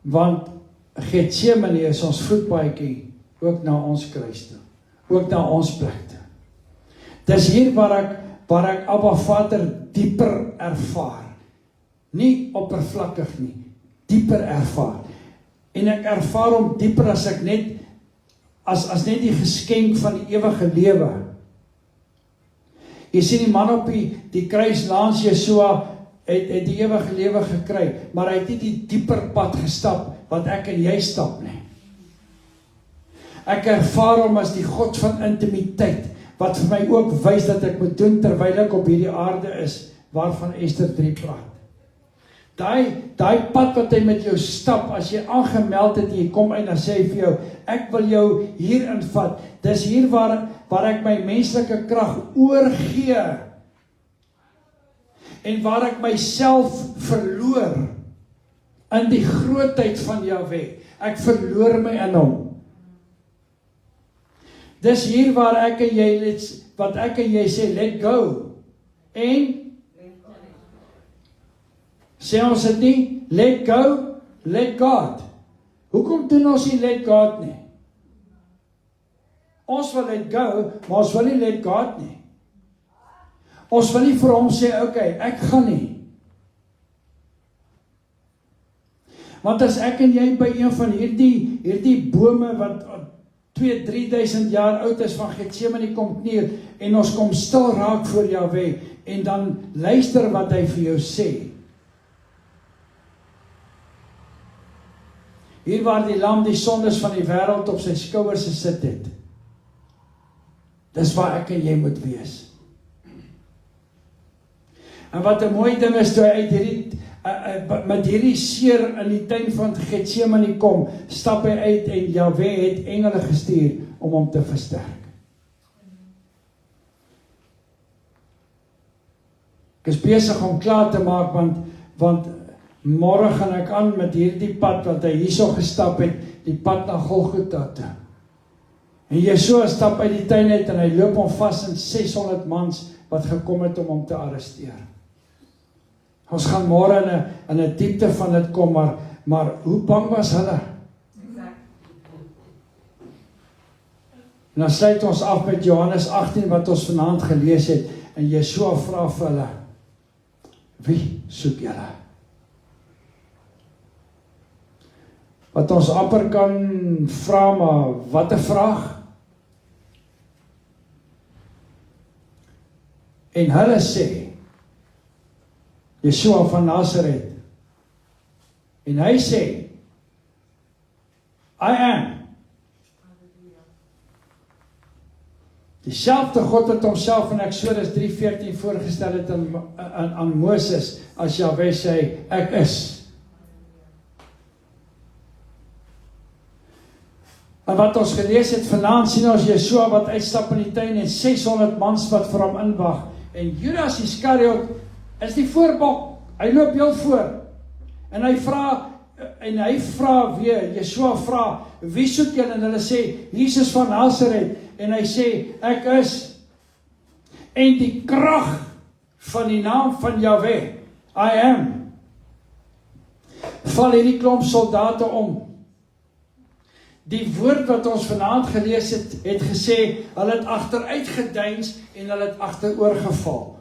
Want Getsemane is ons voetpaadjie ook na ons kruis toe, ook na ons plek toe. Dis hier waar ek Abba Vader dieper ervaar. Nie oppervlakkig nie, dieper ervaar. En ek ervaar hom dieper as ek net as net die geskenk van die ewige lewe. Jy sien die man op die kruis langs Yeshua het die ewige lewe gekry, maar hy het nie die dieper pad gestap wat ek en jy stap nie. Ek ervaar hom as die God van intimiteit, wat vir my ook wys dat ek moet doen terwyl ek op hierdie aarde is, waarvan Ester 3 praat. Daai pad wat hy met jou stap, as jy aangemeld het en jy kom uit, dan sê hy vir jou, ek wil jou hier invat. Dis hier waar ek my menslike krag oorgee, en waar ek myself verloor in die grootheid van Jahweh. Ek verloor my in hom. Dis hier waar ek en jy, wat ek en jy sê, let go. En sê ons dit nie, let go, let God. Hoekom doen ons nie let God nie? Ons wil let go, maar ons wil nie let God nie. Ons wil nie vir hom sê, okay, ek gaan nie. Want as ek en jy by een van hierdie bome wat 2-3 jaar oud is van Getsemane kom kniel, en ons kom stil raak voor Jahweh, en dan luister wat hy vir jou sê. Hier waar die lam die sondes van die wêreld op sy skouers gesit het. Dis waar ek en jy moet wees. En wat 'n mooi ding is, toe hy uit met hierdie seer in die tuin van Getsemane kom, stap hy uit en Jahweh het engele gestuur om hom te versterk. Ek is besig om klaar te maak, want môre gaan ek aan met hierdie pad wat hy hierso gestap het, die pad na Golgotha toe. En Yeshua stap uit die tuin uit en hy loop hom vas in 600 mans wat gekom het om hom te arresteer. Ons gaan môre in 'n diepte van dit kom, maar hoe bang was hulle? En dan sluit ons af met Johannes 18 wat ons vanaand gelees het, en Yeshua vra vir hulle, wie soek julle? Wat ons amper kan vra, maar wat 'n vraag? En hulle sê, Yeshua van Nazareth. En hy sê, I am. Dieselfde God wat homself in Exodus 3:14 voorgestel het aan Moses, as Jahweh sê, ek is. En wat ons gelees het vanaand, sien ons Yeshua wat uitstap in die tuin en 600 mans wat vir hom inwag. En Judas Iskariot is die voorbok. Hy loop heel voor. En hy vra weer, Yeshua vra, wie soek julle? En hulle sê, Jesus van Nazareth. En hy sê, ek is. En die krag van die naam van Jahweh, I am, val hierdie klomp soldate om. Die woord wat ons vanaand gelees het gesê, hulle het agteruit gedeins en hulle het agteroor geval.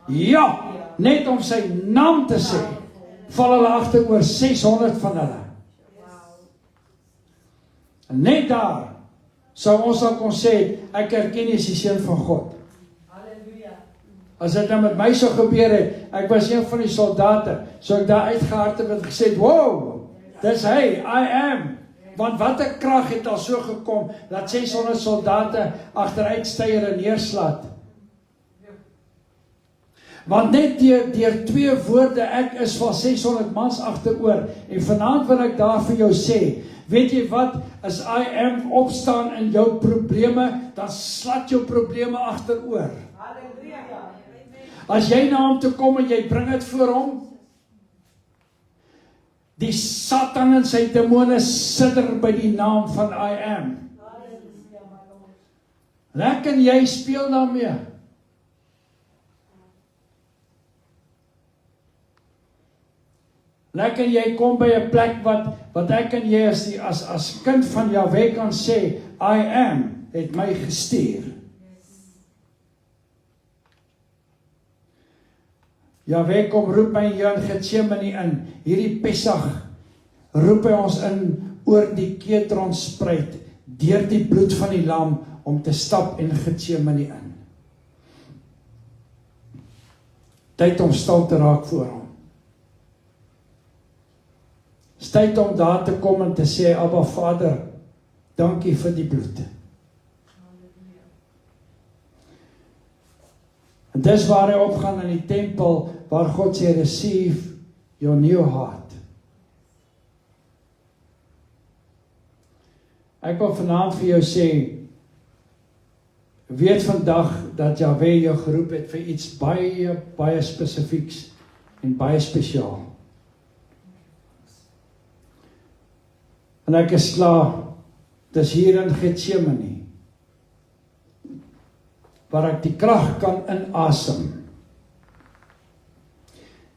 Ja, net om sy naam te sê, val hulle agteroor, 600 van hulle. En net daar sou ons al kon sê, ek erken jy is die seun van God. As dit nou met my so gebeur het, ek was een van die soldate, so ek daar uitgehardloop en gesê, wow, dis hy, I am. Want wat 'n krag het al so gekom, dat 600 soldate agteruitsteier en neerslaat. Want net deur 2 woorde, ek is van 600 mans agteroor, en vanaand wil ek daar vir jou sê, weet jy wat, as I am opstaan in jou probleme, dan slat jou probleme agteroor. As jy na hom toe kom en jy bring dit voor hom, die Satan en sy demone sidder by die naam van I am. Lekker jy speel daarmee. Lekker jy kom by 'n plek wat ek en jy as kind van Jahwe kan sê, I am, het my gestuur. Jahwe kom roep my hier in Getsemane in, hierdie Pesach, roep hy ons in oor die Kedronspruit, deur die bloed van die lam, om te stap in Getsemane in. Tyd om stil te raak voor hom. Is tyd om daar te kom en te sê, Abba Vader, dankie vir die bloed. En dis waar hy opgaan in die tempel, waar God sê, receive your new heart. Ek wil vanaand vir jou sê, weet vandag dat Jahwe jou geroep het vir iets baie, baie spesifieks en baie spesiaal. En ek is klaar, dis hier in Getsemane, waar ek die krag kan inasem.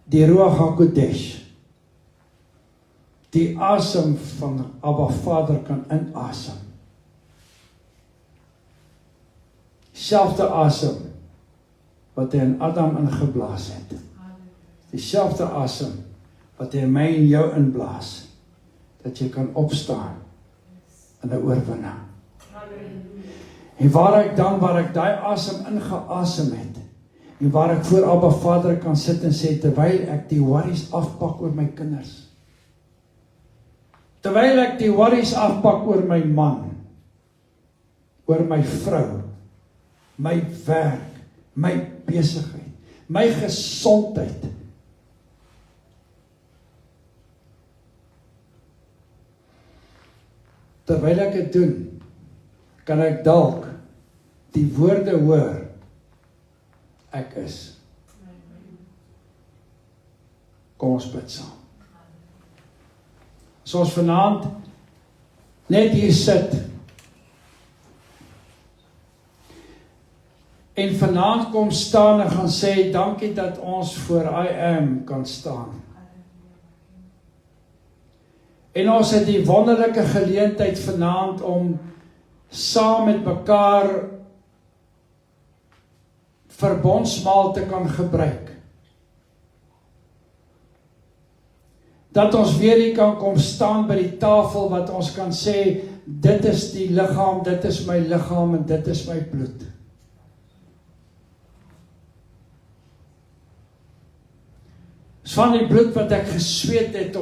Die Ruach HaKodesh, die asem van Abba Vader kan inasem. Selfde asem wat hy in Adam ingeblaas het. Dieselfde asem wat hy in my en jou inblaas, dat jy kan opstaan in 'n oorwinning. En waar ek daai asem ingeasem het, en waar ek voor Abba Vader kan sit en sê, terwyl ek die worries afpak oor my kinders, terwyl ek die worries afpak oor my man, oor my vrou, my werk, my besigheid, my gesondheid, terwyl ek dit doen, kan ek dalk die woorde hoor, ek is. Kom ons bid saam. So ons vanaand net hier sit, en vanaand kom staan en gaan sê, dankie dat ons voor I am kan staan. En ons het die wonderlike geleentheid vanaand om saam met mekaar verbondsmaal te kan gebruik. Dat ons weer hier kan kom staan by die tafel wat ons kan sê, dit is die liggaam, dit is my liggaam en dit is my bloed. Dis van die bloed wat ek gesweet het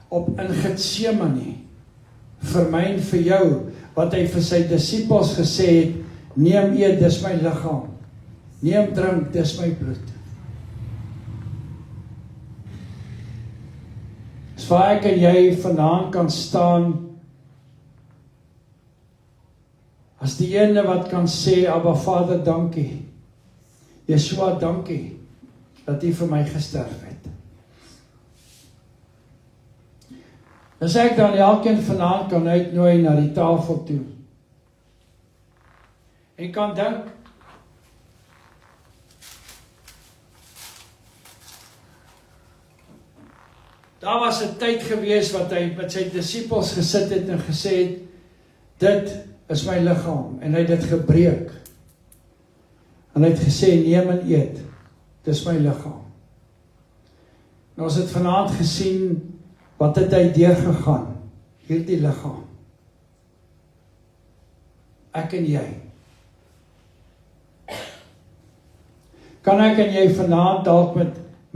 op in Getsemane, vir my en vir jou, wat hy vir sy disippels gesê het, neem eet, dis my liggaam, neem drink, dis my bloed. Dis waar ek en jy vanaand kan staan, as die ene wat kan sê, Abba Vader, dankie, Yeshua, dankie, dat U vir my gesterf het. As ek dan elkeen vanaand kan uitnooi na die tafel toe, en kan dink, daar was 'n tyd gewees wat hy met sy disippels gesit het en gesê het, dit is my liggaam, en hy het dit gebreek, en hy het gesê, neem en eet, dit is my liggaam. En ons het vanaand gesien, wat het hy deurgegaan, hierdie liggaam, ek en jy, Kan ek en jy vanaand dalk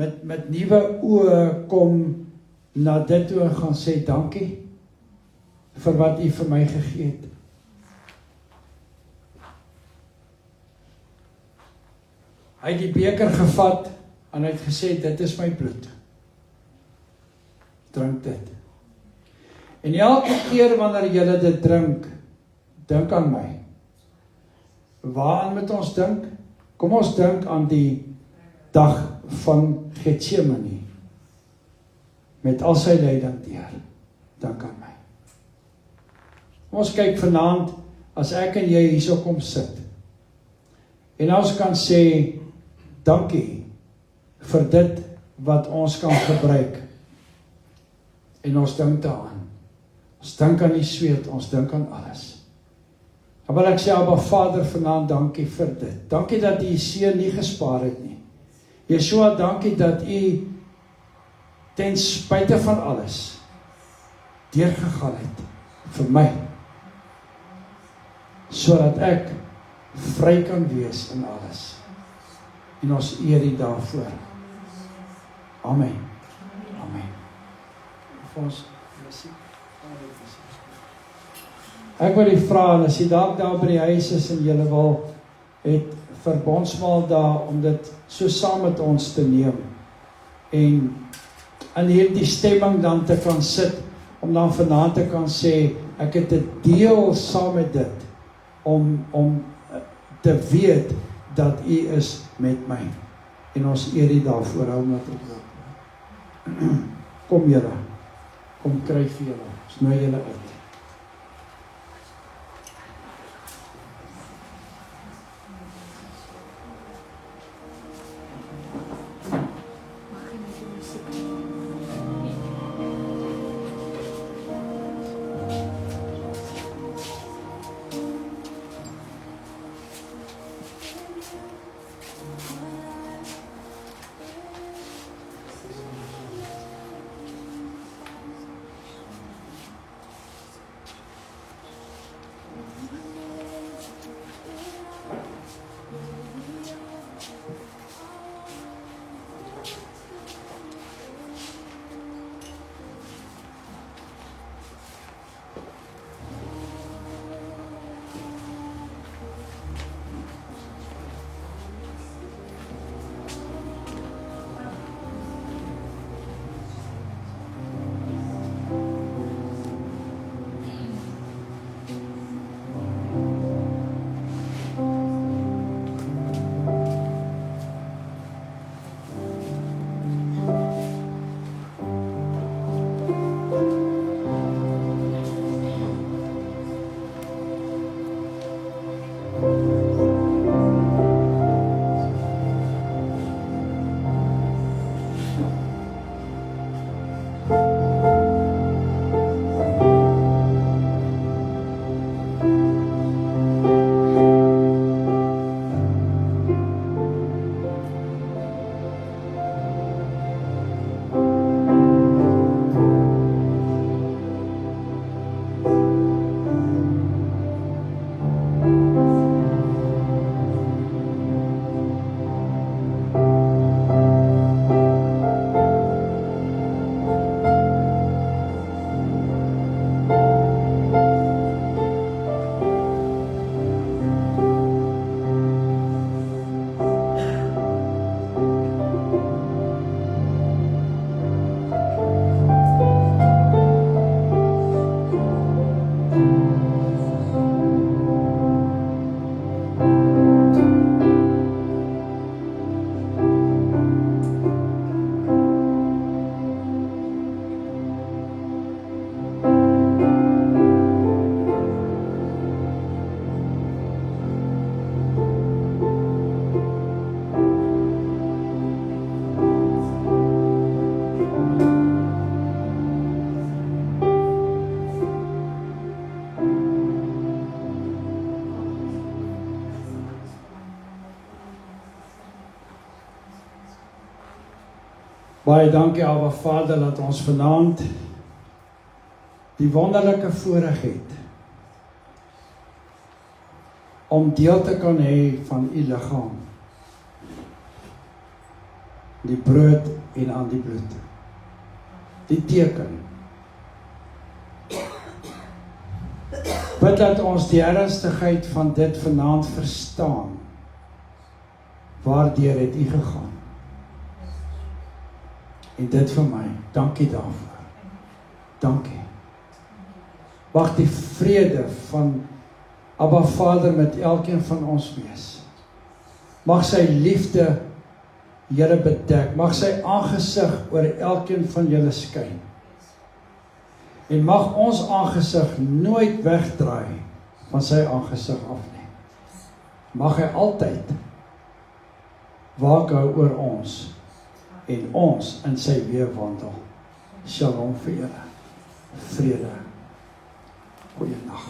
met nuwe oë kom na dit toe en gaan sê dankie vir wat U vir my gegee het. Hy het die beker gevat en hy het gesê, dit is my bloed. Drink dit. En elke keer wanneer julle dit drink, dink aan my. Waaraan moet ons dink? Kom ons dink aan die dag van Getsemane. Met al sy lyding deur. Dink aan my. Ons kyk vanaand, as ek en jy hierso kom sit. En ons kan sê, dankie vir dit wat ons kan gebruik. En ons dink daaraan. Ons dink aan die sweet, ons dink aan alles. Dan wil ek sê, Abba Vader, vanaand dankie vir dit. Dankie dat U seun nie gespaar het nie. Yeshua, dankie dat U ten spyte van alles deurgegaan het vir my, sodat ek vry kan wees in alles. En ons eer U daarvoor. Amen. Amen. Ons ek wil U vra, en as jy dalk daar by die huis is en julle wil het verbondsmaal daar om dit so saam met ons te neem en in hierdie stemming dan te kan sit om dan vanaand te kan sê ek het 'n deel saam met dit om te weet dat U is met my en ons eer U daarvoor. Hou met ek kom julle, kom kry vir julle, ons nooi julle uit. Baie dankie Abba Vader dat ons vanaand die wonderlike voorreg het om deel te kan hê van U liggaam. die brood en aan die bloed. Die teken. Bid dat ons die ernstigheid van dit vanaand verstaan. Waardeur het U gegaan? En dit vir my, dankie daarvoor. Dankie. Mag die vrede van Abba Vader met elkeen van ons wees. Mag sy liefde julle bedek. Mag sy aangesig oor elkeen van julle skyn. En mag ons aangesig nooit wegdraai van sy aangesig af nie. Mag hy altyd waak hou oor ons en ons in sy weë wandel. Shalom vir julle. Vrede. Goeienaand.